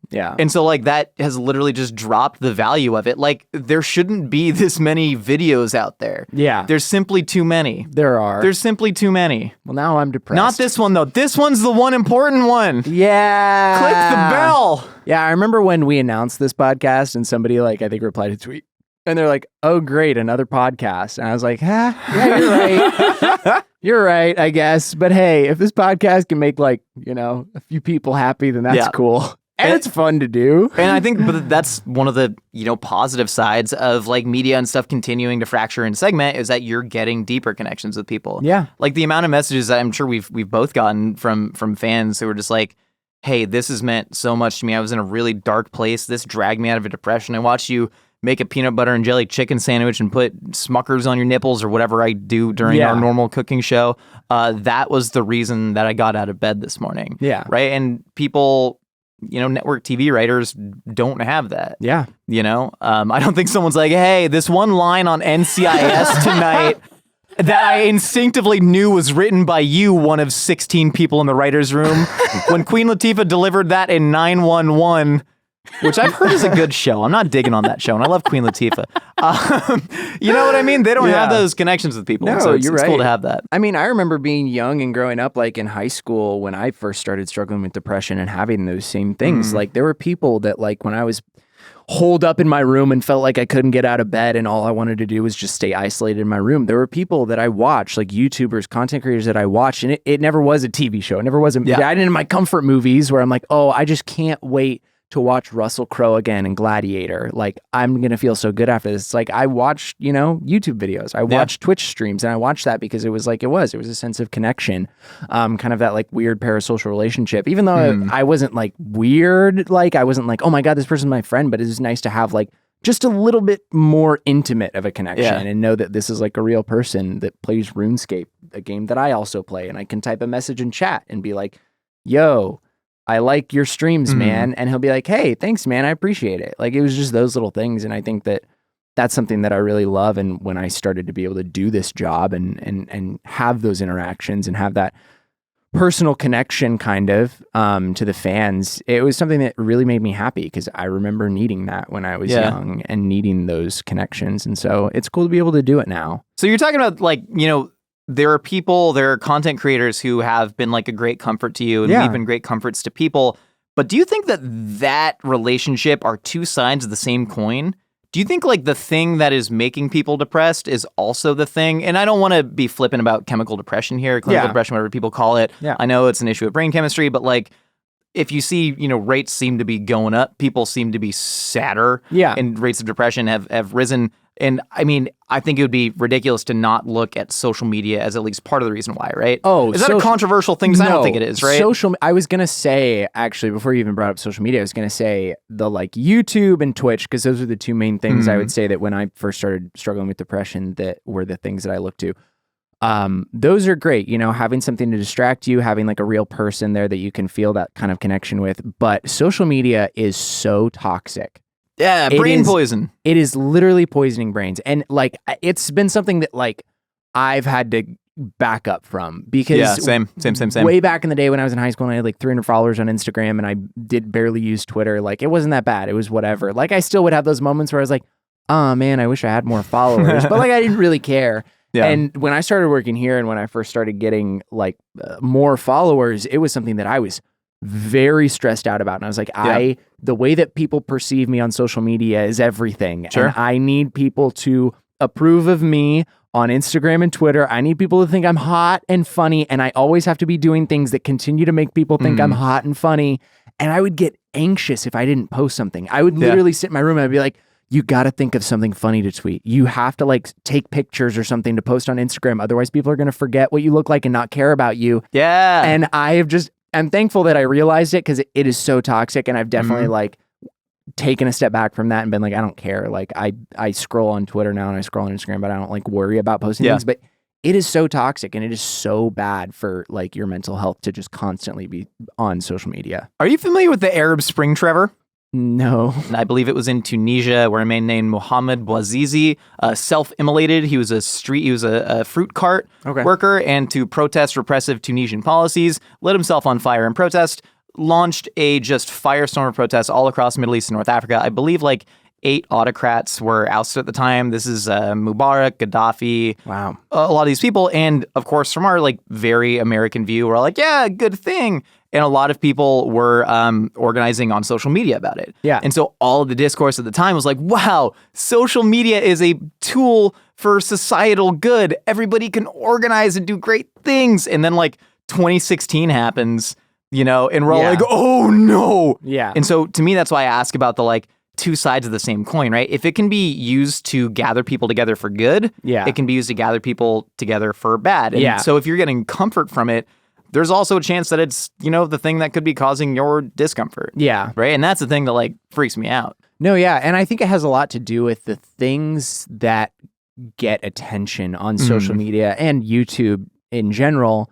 Yeah. And so like that has literally just dropped the value of it. Like there shouldn't be this many videos out there. Yeah. There's simply too many. There are. There's simply too many. Well, now I'm depressed. Not this one though. This one's the one important one. Yeah. Click the bell. Yeah, I remember when we announced this podcast and somebody like I think replied to tweet and they're like, "Oh, great, another podcast." And I was like, yeah, you're right. You're right, I guess. But hey, if this podcast can make like, a few people happy, then that's cool. And it's fun to do. And I think but that's one of the, positive sides of like media and stuff continuing to fracture and segment is that you're getting deeper connections with people. Yeah. Like the amount of messages that I'm sure we've both gotten from fans who were just like, hey, this has meant so much to me. I was in a really dark place. This dragged me out of a depression. I watched you make a peanut butter and jelly chicken sandwich and put Smuckers on your nipples or whatever I do during our normal cooking show. That was the reason that I got out of bed this morning. Yeah. Right. And people, network TV writers don't have that. Yeah. I don't think someone's like, hey, this one line on NCIS tonight that I instinctively knew was written by you, one of 16 people in the writer's room. When Queen Latifah delivered that in 911, which I've heard is a good show. I'm not digging on that show, and I love Queen Latifah. You know what I mean? They don't have those connections with people. No, so it's you're cool right. to have that. I mean, I remember being young and growing up, like in high school, when I first started struggling with depression and having those same things. Like, there were people that, like, when I was holed up in my room and felt like I couldn't get out of bed and all I wanted to do was just stay isolated in my room, there were people that I watched, like YouTubers, content creators that I watched, and it never was a TV show. It never was I didn't in my comfort movies where I'm like, oh, I just can't wait to watch Russell Crowe again in Gladiator. Like, I'm going to feel so good after this. It's like, I watched, YouTube videos. I watched Twitch streams, and I watched that because it was a sense of connection, kind of that like weird parasocial relationship. Even though I wasn't like weird, like I wasn't like, oh my God, this person's my friend, but it was nice to have like just a little bit more intimate of a connection and know that this is like a real person that plays RuneScape, a game that I also play, and I can type a message in chat and be like, yo, I like your streams, man. And he'll be like, hey, thanks, man. I appreciate it. Like, it was just those little things. And I think that that's something that I really love. And when I started to be able to do this job and have those interactions and have that personal connection kind of to the fans, it was something that really made me happy, because I remember needing that when I was young and needing those connections. And so it's cool to be able to do it now. So you're talking about like, there are content creators who have been like a great comfort to you, and we've been great comforts to people. But do you think that relationship are two sides of the same coin? Do you think like the thing that is making people depressed is also the thing? And I don't want to be flippant about chemical depression here, clinical depression, whatever people call it. Yeah. I know it's an issue of brain chemistry, but like, if you see, rates seem to be going up, people seem to be sadder, and rates of depression have risen. And I mean, I think it would be ridiculous to not look at social media as at least part of the reason why, right? Oh, is that a controversial thing? Because I don't think it is, right? I was going to say, actually, before you even brought up social media, I was going to say the like YouTube and Twitch, because those are the two main things I would say that when I first started struggling with depression, that were the things that I looked to. Those are great, having something to distract you, having like a real person there that you can feel that kind of connection with. But social media is so toxic. Yeah, brain poison. It is literally poisoning brains. And like, it's been something that like I've had to back up from, because same. Way back in the day when I was in high school and I had like 300 followers on Instagram and I did barely use Twitter, like it wasn't that bad. It was whatever. Like, I still would have those moments where I was like, oh man, I wish I had more followers, but like I didn't really care. Yeah. And when I started working here and when I first started getting like more followers, it was something that I was very stressed out about. And I was like, the way that people perceive me on social media is everything. Sure. And I need people to approve of me on Instagram and Twitter. I need people to think I'm hot and funny. And I always have to be doing things that continue to make people think I'm hot and funny. And I would get anxious if I didn't post something. I would literally sit in my room and I'd be like, you got to think of something funny to tweet. You have to like take pictures or something to post on Instagram. Otherwise people are going to forget what you look like and not care about you. Yeah. And I'm thankful that I realized it, because it is so toxic. And I've definitely like taken a step back from that and been like, I don't care. Like I scroll on Twitter now and I scroll on Instagram, but I don't like worry about posting things. But it is so toxic and it is so bad for like your mental health to just constantly be on social media. Are you familiar with the Arab Spring, Trevor? No. I believe it was in Tunisia, where a man named Mohammed Bouazizi self-immolated. He was a fruit cart worker, and to protest repressive Tunisian policies, lit himself on fire in protest, launched a just firestorm of protests all across Middle East and North Africa. I believe like 8 autocrats were ousted at the time. This is Mubarak, Gaddafi, a lot of these people. And of course, from our like very American view, we're like, yeah, good thing. And a lot of people were organizing on social media about it. Yeah. And so all of the discourse at the time was like, wow, social media is a tool for societal good. Everybody can organize and do great things. And then like 2016 happens, and we're all like, oh no. Yeah. And so to me, that's why I ask about the like two sides of the same coin, right? If it can be used to gather people together for good, it can be used to gather people together for bad. And so if you're getting comfort from it, there's also a chance that it's, the thing that could be causing your discomfort. Yeah. Right. And that's the thing that like freaks me out. No, yeah. And I think it has a lot to do with the things that get attention on social media and YouTube in general.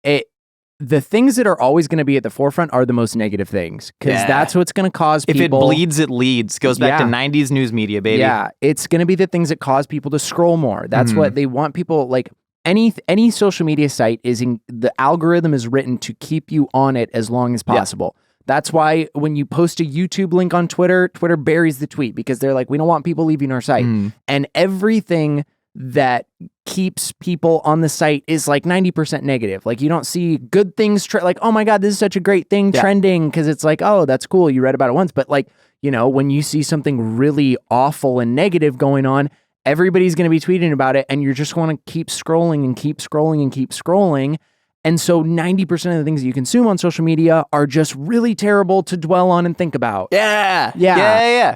The things that are always going to be at the forefront are the most negative things, because that's what's going to cause people. If it bleeds, it leads. Goes back to 90s news media, baby. Yeah. It's going to be the things that cause people to scroll more. That's what they want people like. Any social media site the algorithm is written to keep you on it as long as possible. That's why when you post a YouTube link on Twitter buries the tweet, because they're like, we don't want people leaving our site. And everything that keeps people on the site is like 90% negative. Like you don't see good things like, oh my God, this is such a great thing trending, because it's like, oh, that's cool. You read about it once. But like, when you see something really awful and negative going on, everybody's going to be tweeting about it, and you're just going to keep scrolling and keep scrolling and keep scrolling. And so 90% of the things that you consume on social media are just really terrible to dwell on and think about. Yeah.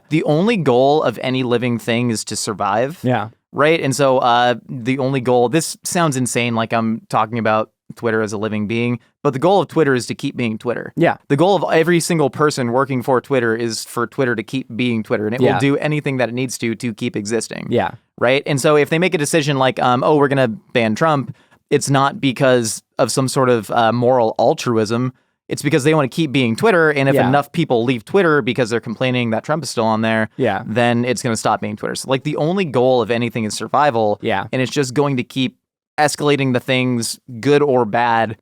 The only goal of any living thing is to survive. Yeah. Right? And so the only goal, this sounds insane, like I'm talking about Twitter as a living being, but the goal of Twitter is to keep being Twitter. Yeah. The goal of every single person working for Twitter is for Twitter to keep being Twitter, and it will do anything that it needs to keep existing. Yeah. Right? And so if they make a decision like, we're going to ban Trump, it's not because of some sort of moral altruism. It's because they want to keep being Twitter, and if enough people leave Twitter because they're complaining that Trump is still on there, then it's going to stop being Twitter. So like the only goal of anything is survival, and it's just going to keep escalating the things, good or bad,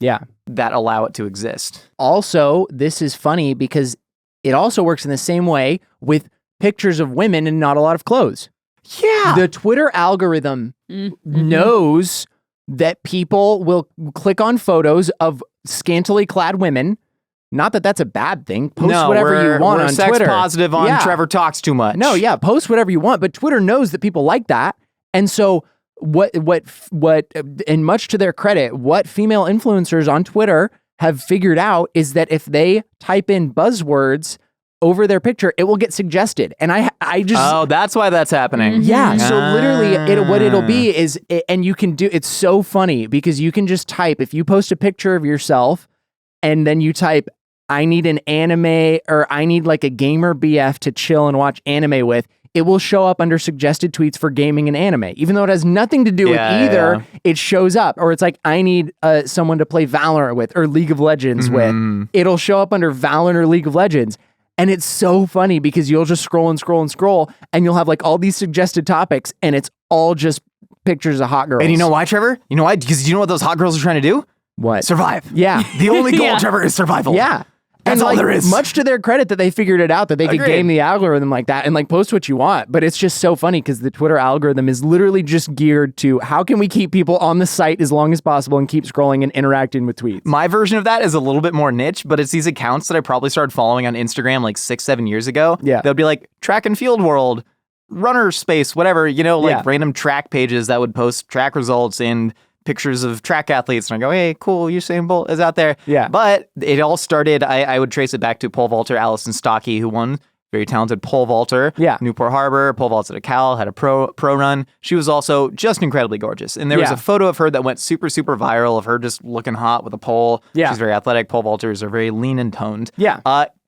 that allow it to exist. Also, this is funny because it also works in the same way with pictures of women and not a lot of clothes. Yeah. The Twitter algorithm knows that people will click on photos of scantily clad women. Not that that's a bad thing. Post whatever you want on sex Twitter. Positive on Trevor talks too much. No, post whatever you want, but Twitter knows that people like that. And so what and much to their credit, what female influencers on Twitter have figured out is that if they type in buzzwords over their picture, it will get suggested. And I just... Oh, that's why that's happening. Yeah. So literally what it'll be is, and you can do, it's so funny because you can just type, if you post a picture of yourself and then you type, I need an anime, or I need like a gamer BF to chill and watch anime with, it will show up under suggested tweets for gaming and anime. Even though it has nothing to do with either, it shows up. Or it's like, I need someone to play Valorant with, or League of Legends with. It'll show up under Valorant or League of Legends. And it's so funny because you'll just scroll and scroll and scroll, and you'll have like all these suggested topics, and it's all just pictures of hot girls. And you know why, Trevor? You know why? Because you know what those hot girls are trying to do? What? Survive. Yeah. The only goal, Trevor, is survival. Yeah. That's all there is. Much to their credit that they figured it out, that they could game the algorithm like that and like post what you want. But it's just so funny because the Twitter algorithm is literally just geared to how can we keep people on the site as long as possible and keep scrolling and interacting with tweets. My version of that is a little bit more niche, but it's these accounts that I probably started following on Instagram like 6-7 years ago. Yeah. They'll be like track and field world, runner space, whatever, random track pages that would post track results and pictures of track athletes, and I go, hey, cool, Usain Bolt is out there. Yeah. But it all started, I would trace it back to pole vaulter Allison Stockey, who won, very talented pole vaulter. Yeah. Newport Harbor, pole vaults at Cal, had a pro run. She was also just incredibly gorgeous. And there was a photo of her that went super, super viral of her just looking hot with a pole. Yeah. She's very athletic. Pole vaulters are very lean and toned. Yeah.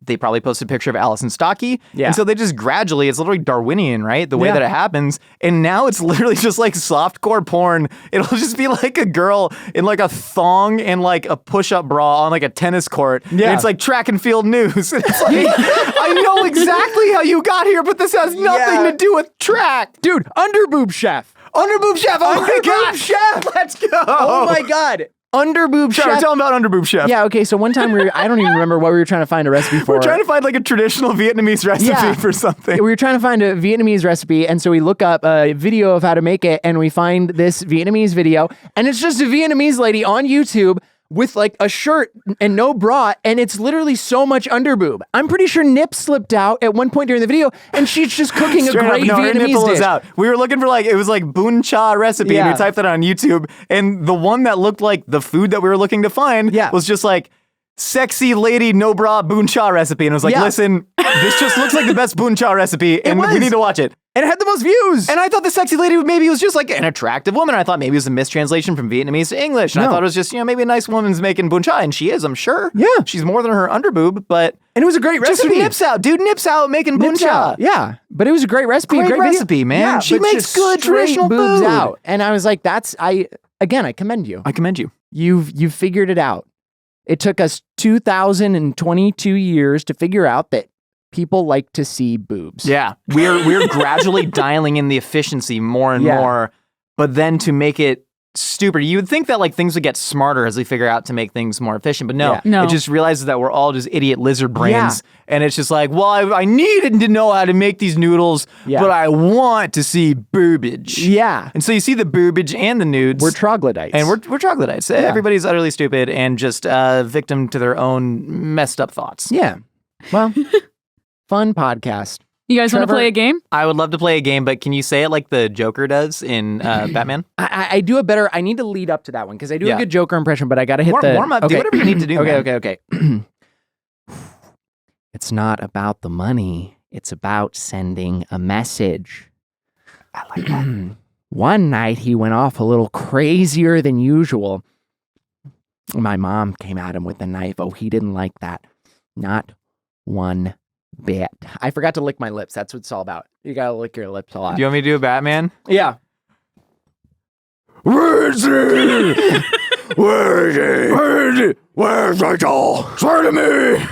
They probably posted a picture of Allison Stockey. Yeah. And so they just gradually, it's literally Darwinian, right? The way that it happens. And now it's literally just like softcore porn. It'll just be like a girl in like a thong and like a push-up bra on like a tennis court. Yeah. And it's like track and field news. And it's like, I know exactly how you got here, but this has nothing to do with track. Dude, Underboob Chef. Underboob Chef. Oh my God. Chef. Let's go. Oh my God. Underboob Trevor, Chef. tell them about Underboob Chef. Yeah, okay, so one time I don't even remember what we were trying to find a recipe for. We're trying to find like a traditional Vietnamese recipe for something. We were trying to find a Vietnamese recipe, and so we look up a video of how to make it, and we find this Vietnamese video, and it's just a Vietnamese lady on YouTube with like a shirt and no bra, and it's literally so much underboob. I'm pretty sure nips slipped out at one point during the video, and she's just cooking a great her Vietnamese nipple dish. is out. We were looking for like, it was like bun cha recipe, and we typed that on YouTube, and the one that looked like the food that we were looking to find was just like, sexy lady no bra bun cha recipe. And I was like, listen, this just looks like the best bun cha recipe, and we need to watch it. And it had the most views. And I thought the sexy lady maybe was just like an attractive woman. I thought maybe it was a mistranslation from Vietnamese to English. And I thought it was just, maybe a nice woman's making bun cha. And she is, I'm sure. Yeah. She's more than her underboob, but... And it was a great recipe. Just nips out. Dude, nips out making bun cha. Yeah. But it was a great recipe. Great video. recipe, man. Yeah, she makes good traditional boobs food. out. And I was like, I commend you. I commend you. You've figured it out. It took us 2,022 years to figure out that people like to see boobs. Yeah, we're gradually dialing in the efficiency more and more, but then to make it stupid, you would think that like things would get smarter as we figure out to make things more efficient, but no. It just realizes that we're all just idiot lizard brains, and it's just like, well, I needed to know how to make these noodles, but I want to see boobage. Yeah. And so you see the boobage and the nudes. We're troglodytes. And we're troglodytes. Yeah. Everybody's utterly stupid and just victim to their own messed up thoughts. Yeah. Well, fun podcast. You guys want to Trevor? play a game? I would love to play a game, but can you say it like the Joker does in Batman? I do a better. I need to lead up to that one because I do a Yeah. good Joker impression, but I got to hit Warm up. Do whatever you need to do. man. Okay. It's not about the money. It's about sending a message. I like that. One night he went off a little crazier than usual. My mom came at him with a knife. Oh, he didn't like that. Not one bit. I forgot to lick my lips. That's what it's all about. You gotta lick your lips a lot. Do you want me to do a Batman? Yeah. Where's he? Where's he? Where's he? Where's Rachel? Swear to me.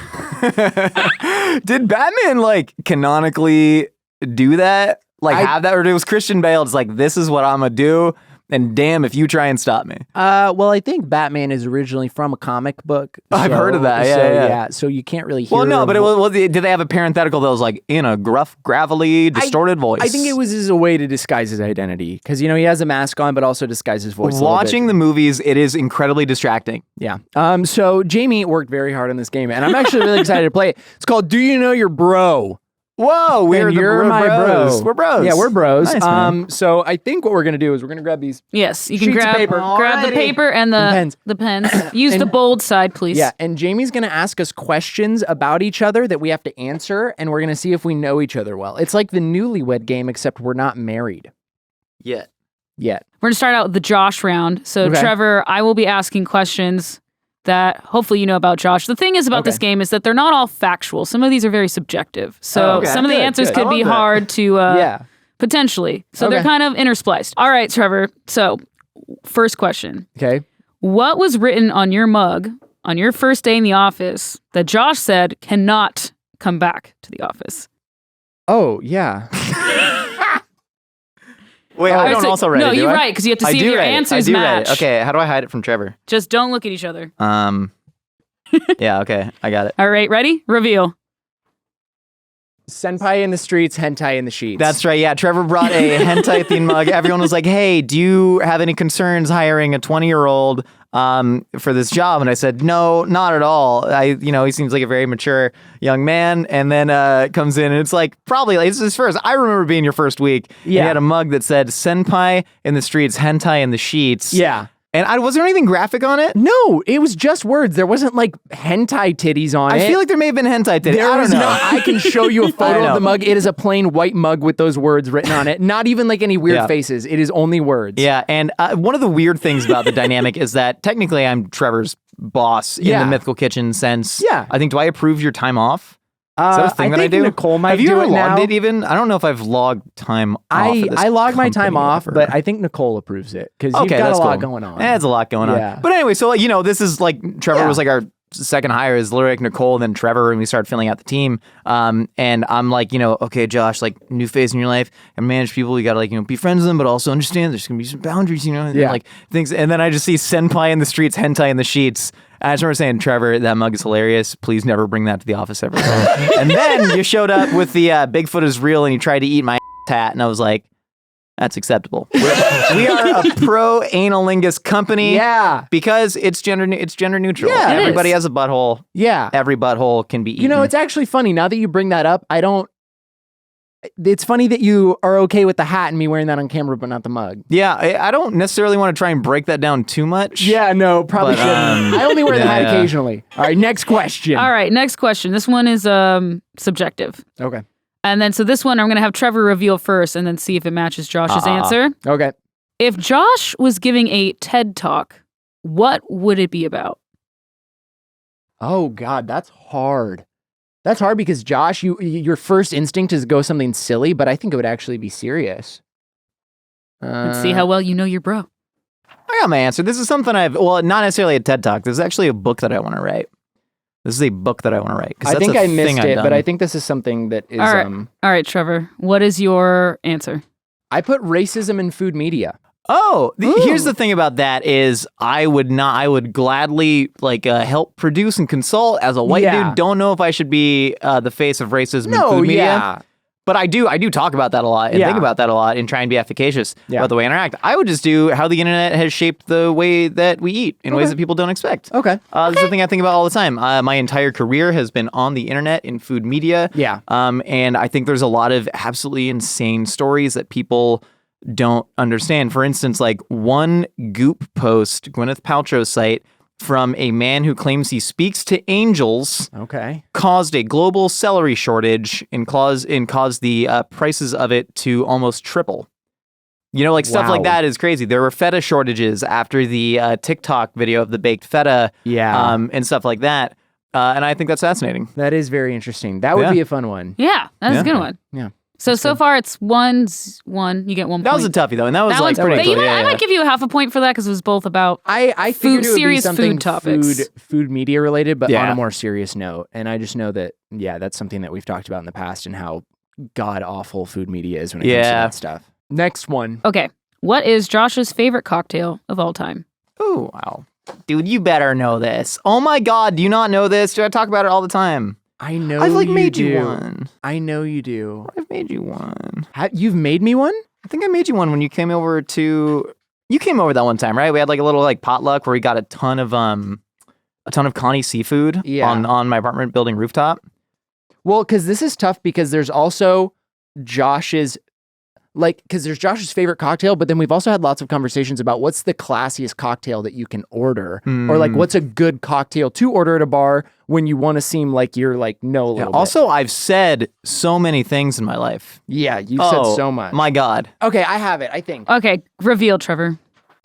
Did Batman like canonically do that? Like have that, or it was Christian Bale? It's like, this is what I'm gonna do, and damn if you try and stop me. Well, I think Batman is originally from a comic book. I've heard of that. Yeah. So you can't really hear. Well, no, but did they have a parenthetical that was like in a gruff, gravelly, distorted voice? I think it was as a way to disguise his identity because he has a mask on, but also disguise his voice. Watching the movies, it is incredibly distracting. Yeah. So Jamie worked very hard on this game, and I'm actually really excited to play it. It's called "Do You Know Your Bro?" Whoa, You're my bros. bro. We're bros. Yeah, we're bros. Nice, man. So I think what we're gonna do is we're gonna grab these. Yes, you can Sheets of grab paper. the paper and the pens. Use the bold side, please. Yeah, and Jamie's gonna ask us questions about each other that we have to answer, and we're gonna see if we know each other well. It's like the Newlywed Game, except we're not married Yet. yet. We're gonna start out with the Josh round. So Okay. Trevor, I will be asking questions that hopefully you know about Josh. The thing is about this game is that they're not all factual. Some of these are very subjective. So some of the answers could be hard to potentially. So they're kind of interspliced. All right, Trevor. So first question. Okay. What was written on your mug on your first day in the office that Josh said cannot come back to the office? Oh yeah. Wait, I don't also write it. No, do you I? write because you have to I see if do your write it. answers I do match. write it. Okay, how do I hide it from Trevor? Just don't look at each other. Yeah, okay, I got it. All right, ready? Reveal. Senpai in the streets, hentai in the sheets. That's right. Yeah, Trevor brought a hentai themed mug. Everyone was like, "Hey, do you have any concerns hiring a 20-year-old for this job?" And I said, "No, not at all. He seems like a very mature young man." And then comes in, and it's like probably it's his first. I remember being your first week. Yeah. And he had a mug that said "Senpai in the streets, hentai in the sheets." Yeah. And was there anything graphic on it? No, it was just words. There wasn't like hentai titties on it. I feel like there may have been hentai titties. There I don't was know. not. I can show you a photo know. of the mug. It is a plain white mug with those words written on it. Not even like any weird faces. It is only words. Yeah, and one of the weird things about the dynamic is that technically I'm Trevor's boss in the Mythical Kitchen sense. Yeah. I think, do I approve your time off? Is that a thing that I think do? Nicole might have you do ever it logged now. it even? I don't know if I've logged time off. I log my time off, ever. but I think Nicole approves it because you've got that's a lot cool. going on. It's a lot going Yeah. on. But anyway, so this is like Trevor was like our second hire is literally like Nicole, then Trevor, and we started filling out the team. And I'm like, okay, Josh, like new phase in your life and manage people. You gotta be friends with them, but also understand there's gonna be some boundaries, and like things. And then I just see senpai in the streets, hentai in the sheets. I just remember saying, Trevor, that mug is hilarious. Please never bring that to the office ever. And then you showed up with the Bigfoot is real, and you tried to eat my hat, and I was like, that's acceptable. We are a pro-analingus company. Yeah. Because it's gender neutral. Yeah, it Everybody is. has a butthole. Yeah. Every butthole can be eaten. It's actually funny. Now that you bring that up, it's funny that you are okay with the hat and me wearing that on camera, but not the mug. Yeah, I don't necessarily want to try and break that down too much. Yeah, no, probably But, shouldn't. I only wear the hat yeah. occasionally. All right, next question. All right, next question. This one is subjective. Okay. And then, so this one, I'm going to have Trevor reveal first and then see if it matches Josh's answer. Okay. If Josh was giving a TED Talk, what would it be about? Oh, God, that's hard. That's hard because, Josh, your first instinct is to go something silly, but I think it would actually be serious. Let's see how well you know your bro. I got my answer. This is something not necessarily a TED Talk. This is actually a book that I want to write. This is a book that I want to write. I think I missed it, but I think this is something that is... All right, Trevor, what is your answer? I put racism in food media. Oh, here's the thing about that is I would gladly help produce and consult as a white dude. Don't know if I should be the face of racism in food media. But I do talk about that a lot and think about that a lot and try and be efficacious about the way I interact. I would just do how the internet has shaped the way that we eat in ways that people don't expect. Okay. This is something I think about all the time. My entire career has been on the internet in food media. Yeah. And I think there's a lot of absolutely insane stories that people don't understand. For instance, like one Goop post, Gwyneth Paltrow's site, from a man who claims he speaks to angels, caused a global celery shortage and caused the prices of it to almost triple. You know, like stuff like that is crazy. There were feta shortages after the TikTok video of the baked feta, and stuff like that. And I think that's fascinating. That is very interesting. That would be a fun one. Yeah, that's a good one. Yeah. So far it's 1-1. You get 1 point. That was a toughie though, and that was like pretty but cool. I might give you a half a point for that because it was both about I food, figured it would be serious something food topics, food media related, but on a more serious note. And I just know that that's something that we've talked about in the past and how god awful food media is when it comes to that stuff. Next one. Okay, what is Josh's favorite cocktail of all time? Oh wow, dude, you better know this. Oh my god, do you not know this? Do I talk about it all the time? I know I've like you made do. you one. I know you do. I've made you one. You've made me one? I think I made you one when you came over You came over that one time, right? We had like a little like potluck where we got a ton of Connie seafood on my apartment building rooftop. Well, because this is tough because there's also Josh's favorite cocktail, but then we've also had lots of conversations about what's the classiest cocktail that you can order, or like what's a good cocktail to order at a bar when you want to seem like you're like a little bit. Also, I've said so many things in my life. Yeah, you've said so much. My God. Okay, I have it, I think. Okay, reveal, Trevor.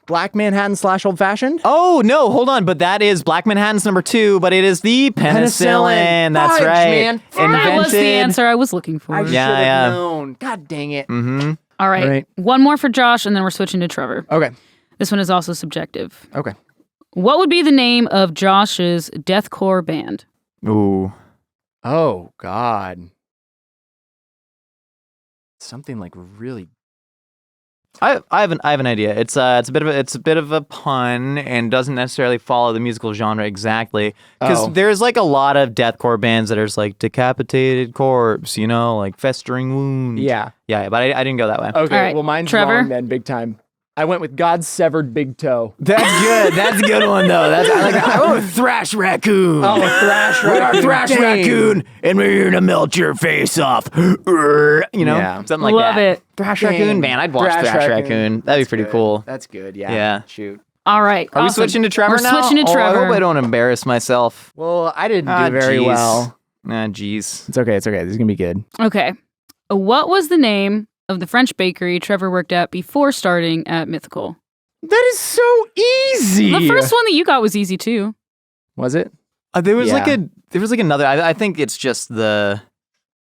Black Manhattan / Old Fashioned? Oh, no, hold on. But that is Black Manhattan's number 2, but it is the penicillin. That's Fudge, right. man. That was the answer I was looking for. I should have known. God dang it. Mm-hmm. All right. One more for Josh, and then we're switching to Trevor. Okay. This one is also subjective. Okay. What would be the name of Josh's deathcore band? Ooh. Oh, God. Something like really... I have an idea. It's a bit of a pun and doesn't necessarily follow the musical genre exactly, because there's like a lot of deathcore bands that are like decapitated corpse, you know, like festering wound. Yeah, but I didn't go that way. Okay, right. Well, mine's Trevor? wrong then, big time. I went with God's severed big toe. That's good. That's a good one though. I like that. Oh, Thrash Raccoon. Oh, Thrash We're Raccoon. Thrash Raccoon, and we're here to melt your face off. You know, something like Love that. it. Thrash Raccoon, man. I'd watch Thrash Raccoon. That'd be pretty cool. That's good. Yeah. Yeah. Shoot. All right. Are we switching to Trevor now? We're switching to Trevor. I hope I don't embarrass myself. Well, I didn't do very well. Jeez. It's okay. This is gonna be good. Okay. What was the name of the French bakery Trevor worked at before starting at Mythical? That is so easy. The first one that you got was easy too. Was it? There was another. I think it's just there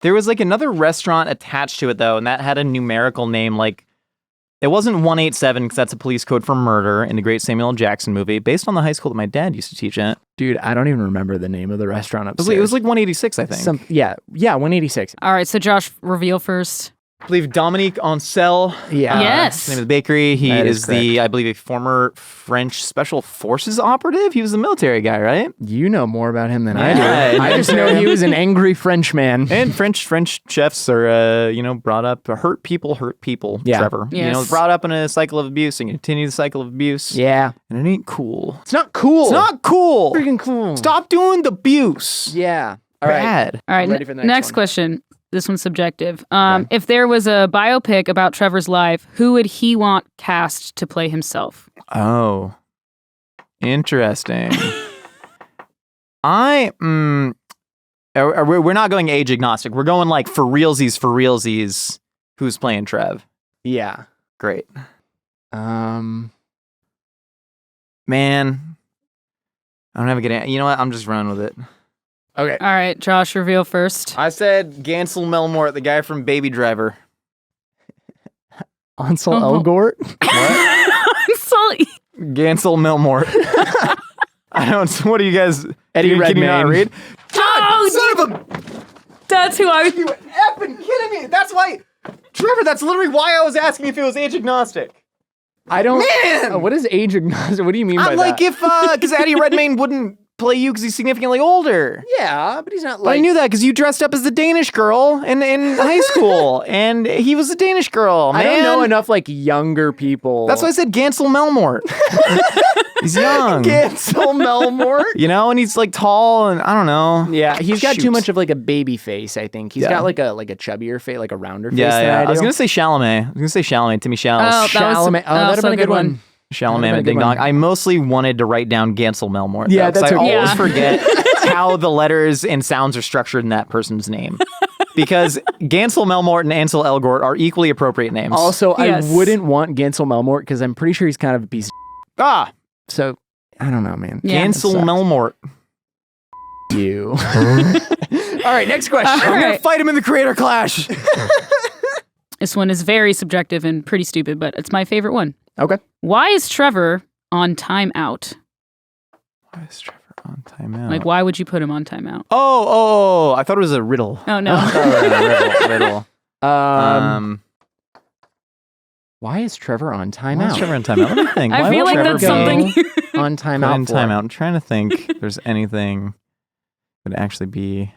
was like another restaurant attached to it though, and that had a numerical name. Like it wasn't 187 because that's a police code for murder in the great Samuel L. Jackson movie, based on the high school that my dad used to teach at. Dude, I don't even remember the name of the restaurant upstairs. It was like 186, I think. Yeah, 186. All right, so Josh, reveal first. I believe Dominique Ancel. Yeah. Yes. The name of the bakery. He is correct. I believe, a former French Special Forces operative. He was the military guy, right? You know more about him than I Yeah, do. I just know he was an angry French man. And French chefs are, brought up hurt people, Yeah. Trevor. Yes. Brought up in a cycle of abuse and continue the cycle of abuse. Yeah. And it ain't cool. It's not cool. It's not cool. freaking cool. Stop doing the abuse. Yeah. All right. Bad. All right, I'm ready for the next one. question. This one's subjective. If there was a biopic about Trevor's life, who would he want cast to play himself? Oh. Interesting. We're not going age agnostic. We're going like for realsies. Who's playing Trev? Yeah. Great. Um. Man. I don't have a good answer. You know what? I'm just running with it. Okay. All right, Josh, reveal first. I said Gansel Melmort, the guy from Baby Driver. Ansel Oh. Elgort. Sully. Gansel Melmort. I don't. What do you guys? Eddie can you not Redmayne. read? Oh, Son of a! that's who I was. You effing kidding me? That's why, Trevor. That's literally why I was asking if it was age agnostic. I don't. Man! What is age agnostic? What do you mean by I'm like that? if because Eddie Redmayne wouldn't play you because he's significantly older. Yeah, but he's not But like... I knew that because you dressed up as the Danish girl in high school, and he was a Danish girl, man. I don't know enough like younger people. That's why I said Gansel Melmort. He's young. Gansel Melmort. You know, and he's like tall, and I don't know. Yeah, he's got Shoot. too much of like a baby face, I think. He's Yeah. got like a chubbier face, like a rounder face Yeah, than yeah. I do. I was gonna say Chalamet, Timmy Chalamet. Oh, that was Chalamet. Oh, that'd have so been a good one. Chalamet That'd and have been Ding a good Dong. one. I mostly wanted to write down Gansel Melmort. Yeah, though, 'cause that's I okay. always Yeah. forget how the letters and sounds are structured in that person's name. Because Gansel Melmort and Ansel Elgort are equally appropriate names. Also, Yes. I wouldn't want Gansel Melmort because I'm pretty sure he's kind of a piece of Ah, So, I don't know, man. Yeah. Gansel sucks. Melmort. You. All right, next question. All I'm gonna right. fight him in the creator clash. This one is very subjective and pretty stupid, but it's my favorite one. Okay. Why is Trevor on timeout? Why is Trevor on timeout? Like, why would you put him on timeout? Oh, I thought it was a riddle. Oh, no. Riddle. Why is Trevor on Why is timeout? Trevor on timeout? Let me think. I Why feel would like Trevor that's be something. on put timeout in for? timeout? I'm trying to think if there's anything that would actually be.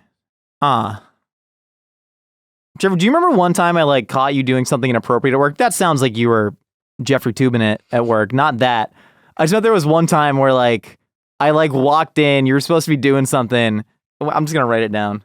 Trevor, do you remember one time I like caught you doing something inappropriate at work? That sounds like you were Jeffrey Tubin it at work. Not that. I just know there was one time where like I like walked in. You were supposed to be doing something. I'm just gonna write it down.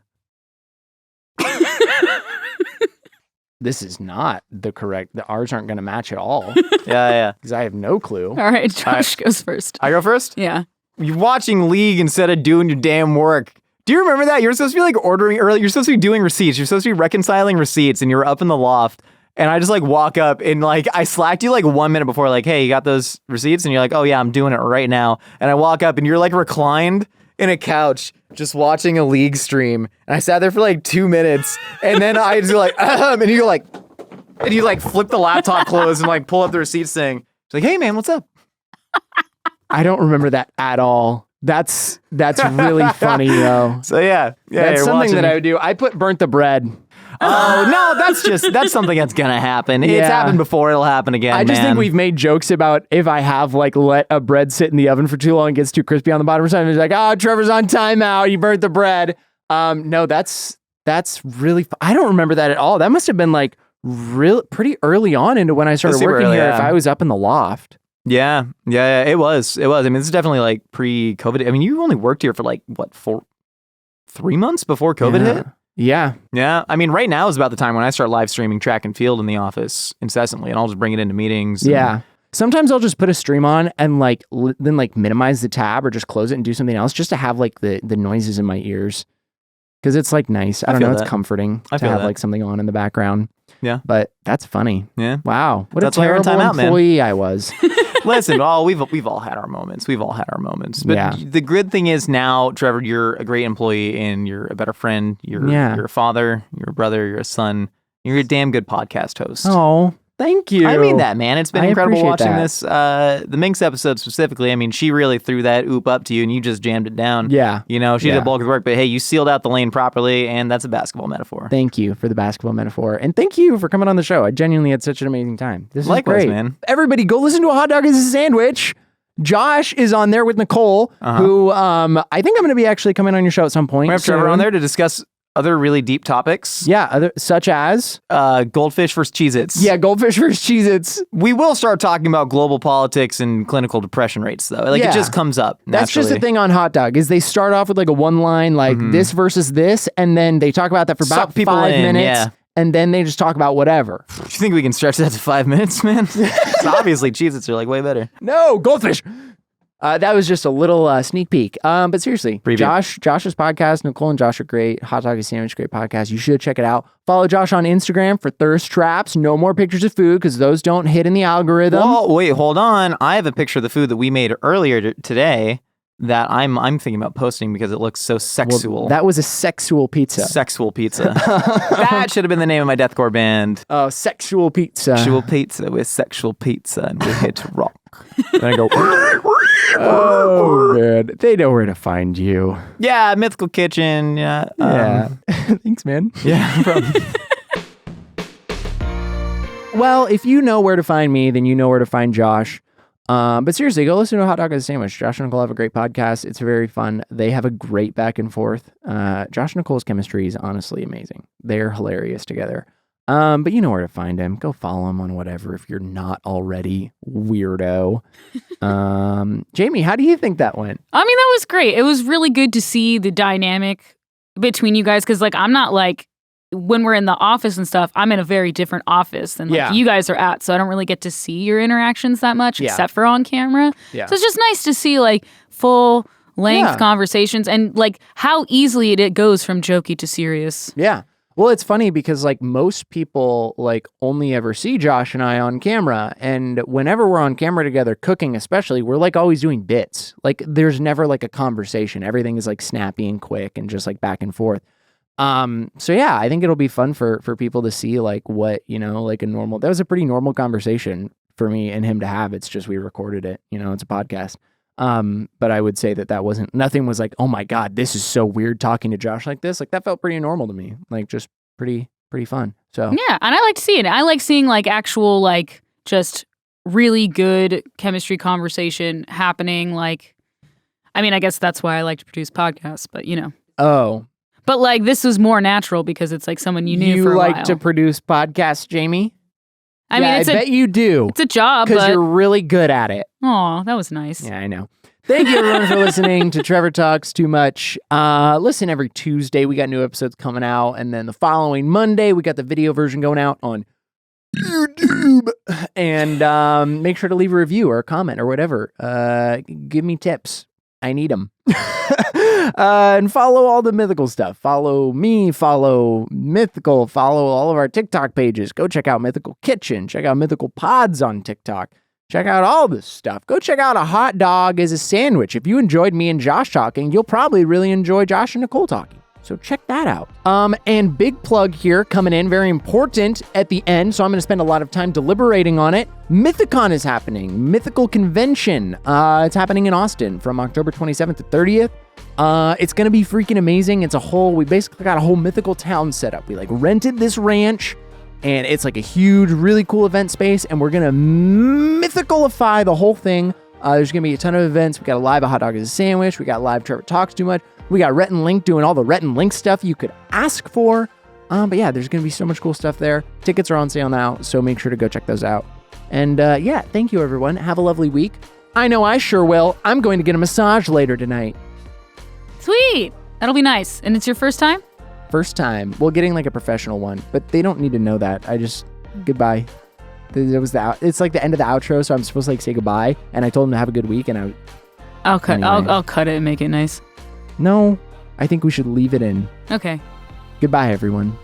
This is not the correct. The R's aren't going to match at all Yeah. because I have no clue. All right, Josh goes first. I go first. Yeah. You're watching League instead of doing your damn work. Do you remember that? You were supposed to be like ordering early. You're supposed to be doing receipts. You're supposed to be reconciling receipts, and you were up in the loft. And I just like walk up and like I slacked you like 1 minute before, like, hey, you got those receipts? And you're like, oh yeah, I'm doing it right now. And I walk up and you're like reclined in a couch just watching a League stream. And I sat there for like 2 minutes, and then I just like, and you like flip the laptop closed and like pull up the receipts thing. It's like, hey man, what's up? I don't remember that at all. That's really funny though. So yeah, That's you're something that watching- I would do. I put burnt the bread. Oh no, that's something that's gonna happen. It's Yeah. happened before. It'll happen again. I just man. think we've made jokes about if I have like let a bread sit in the oven for too long and gets too crispy on the bottom or something. It's like, oh, Trevor's on timeout. He burnt the bread. No, that's really. I don't remember that at all. That must have been like pretty early on into when I started super working early, here. yeah. If I was up in the loft. Yeah, it was. I mean, this is definitely like pre-COVID. I mean, you only worked here for like what 3 months before COVID hit. Yeah. Yeah, I mean, right now is about the time when I start live streaming track and field in the office incessantly, and I'll just bring it into meetings. and- Yeah. Sometimes I'll just put a stream on and like then like minimize the tab or just close it and do something else just to have like the noises in my ears. Because it's like nice. I don't feel know. that. It's comforting I to feel have that. like something on in the background. Yeah. But that's funny. Yeah. Wow. What That's a why you're in terrible timeout, man. employee I was. Listen, we've all had our moments. We've all had our moments. But Yeah. the good thing is now, Trevor, you're a great employee and you're a better friend. You're a father. You're a brother. You're a son. You're a damn good podcast host. Oh, thank you. I mean that, man. It's been I incredible appreciate watching that. this. The Minx episode specifically. I mean, she really threw that oop up to you, and you just jammed it down. Yeah. You know, she Yeah. did the bulk of the work, but hey, you sealed out the lane properly, and that's a basketball metaphor. Thank you for the basketball metaphor. And thank you for coming on the show. I genuinely had such an amazing time. This is Likewise, great. man. Everybody go listen to A Hot Dog is a Sandwich. Josh is on there with Nicole, who I think I'm going to be actually coming on your show at some point. We have Trevor soon. on there to discuss other really deep topics. Yeah, such as Goldfish versus Cheez-Its. yeah, goldfish versus Cheez-Its. We will start talking about global politics and clinical depression rates, though. Like, Yeah. it just comes up naturally. That's just the thing on Hot Dog is they start off with like a one line like this versus this, and then they talk about that for about Suck people 5 in, minutes, yeah. and then they just talk about whatever. Do you think we can stretch that to 5 minutes, man? 'Cause obviously, Cheez-Its are like way better. No, goldfish. That was just a little sneak peek. But seriously, Preview. Josh's podcast, Nicole and Josh are great. Hot Dog is Sandwich, great podcast. You should check it out. Follow Josh on Instagram for thirst traps. No more pictures of food because those don't hit in the algorithm. Well, wait, hold on. I have a picture of the food that we made earlier today that I'm thinking about posting because it looks so sexual. That was a sexual pizza. Sexual pizza. That should have been the name of my deathcore band. Oh, sexual pizza. Sexual pizza with sexual pizza, and we're here to rock. And I go, Oh, man. They know where to find you. yeah, Mythical Kitchen. Yeah. Yeah. Thanks, man. Yeah, no problem. Well, if you know where to find me, then you know where to find Josh. But seriously, go listen to Hot Dog as a Sandwich. Josh and Nicole have a great podcast. It's very fun. They have a great back and forth. Josh and Nicole's chemistry is honestly amazing. They're hilarious together. But you know where to find him. Go follow him on whatever if you're not already, weirdo. Jamie, how do you think that went? I mean, that was great. It was really good to see the dynamic between you guys because, like, I'm not like when we're in the office and stuff. I'm in a very different office than like you guys are at, so I don't really get to see your interactions that much, except for on camera. Yeah. So it's just nice to see like full length conversations and like how easily it goes from jokey to serious. Yeah. Well, it's funny because like most people like only ever see Josh and I on camera. And whenever we're on camera together cooking, especially, we're like always doing bits. Like there's never like a conversation. Everything is like snappy and quick and just like back and forth. So yeah, I think it'll be fun for people to see like what, you know, like that was a pretty normal conversation for me and him to have. It's just we recorded it, you know, it's a podcast. But I would say that nothing was like, oh my God, this is so weird talking to Josh like this. Like that felt pretty normal to me. Like just pretty fun. So yeah. And I like to see it. I like seeing like actual, like just really good chemistry conversation happening. Like, I mean, I guess that's why I like to produce podcasts, but you know. Oh. But like this was more natural because it's like someone you knew for a while. You like to produce podcasts, Jamie? I mean, I bet you do. It's a job, because you're really good at it. Oh, that was nice. Yeah, I know. Thank you, everyone, for listening to Trevor Talks Too Much. Listen every Tuesday. We got new episodes coming out, and then the following Monday, we got the video version going out on YouTube. And make sure to leave a review or a comment or whatever. Give me tips. I need them. And follow all the Mythical stuff. Follow me, follow Mythical, follow all of our TikTok pages. Go check out Mythical Kitchen. Check out Mythical Pods on TikTok. Check out all this stuff. Go check out A Hot Dog as a Sandwich. If you enjoyed me and Josh talking, you'll probably really enjoy Josh and Nicole talking. So check that out. And big plug here coming in, very important at the end. So I'm going to spend a lot of time deliberating on it. Mythicon is happening. Mythical Convention. It's happening in Austin from October 27th to 30th. It's going to be freaking amazing. We basically got a whole mythical town set up. We like rented this ranch and it's like a huge, really cool event space. And we're going to mythicalify the whole thing. There's going to be a ton of events. We got a live A Hot Dog as a Sandwich. We got live Trevor Talks Too Much. We got Rhett and Link doing all the Rhett and Link stuff you could ask for. But yeah, there's going to be so much cool stuff there. Tickets are on sale now, so make sure to go check those out. And yeah, thank you, everyone. Have a lovely week. I know I sure will. I'm going to get a massage later tonight. Sweet. That'll be nice. And it's your first time? First time. Well, getting like a professional one, but they don't need to know that. Goodbye. It's like the end of the outro, so I'm supposed to like say goodbye. And I told them to have a good week, and I'll cut it and make it nice. No, I think we should leave it in. Okay. Goodbye, everyone.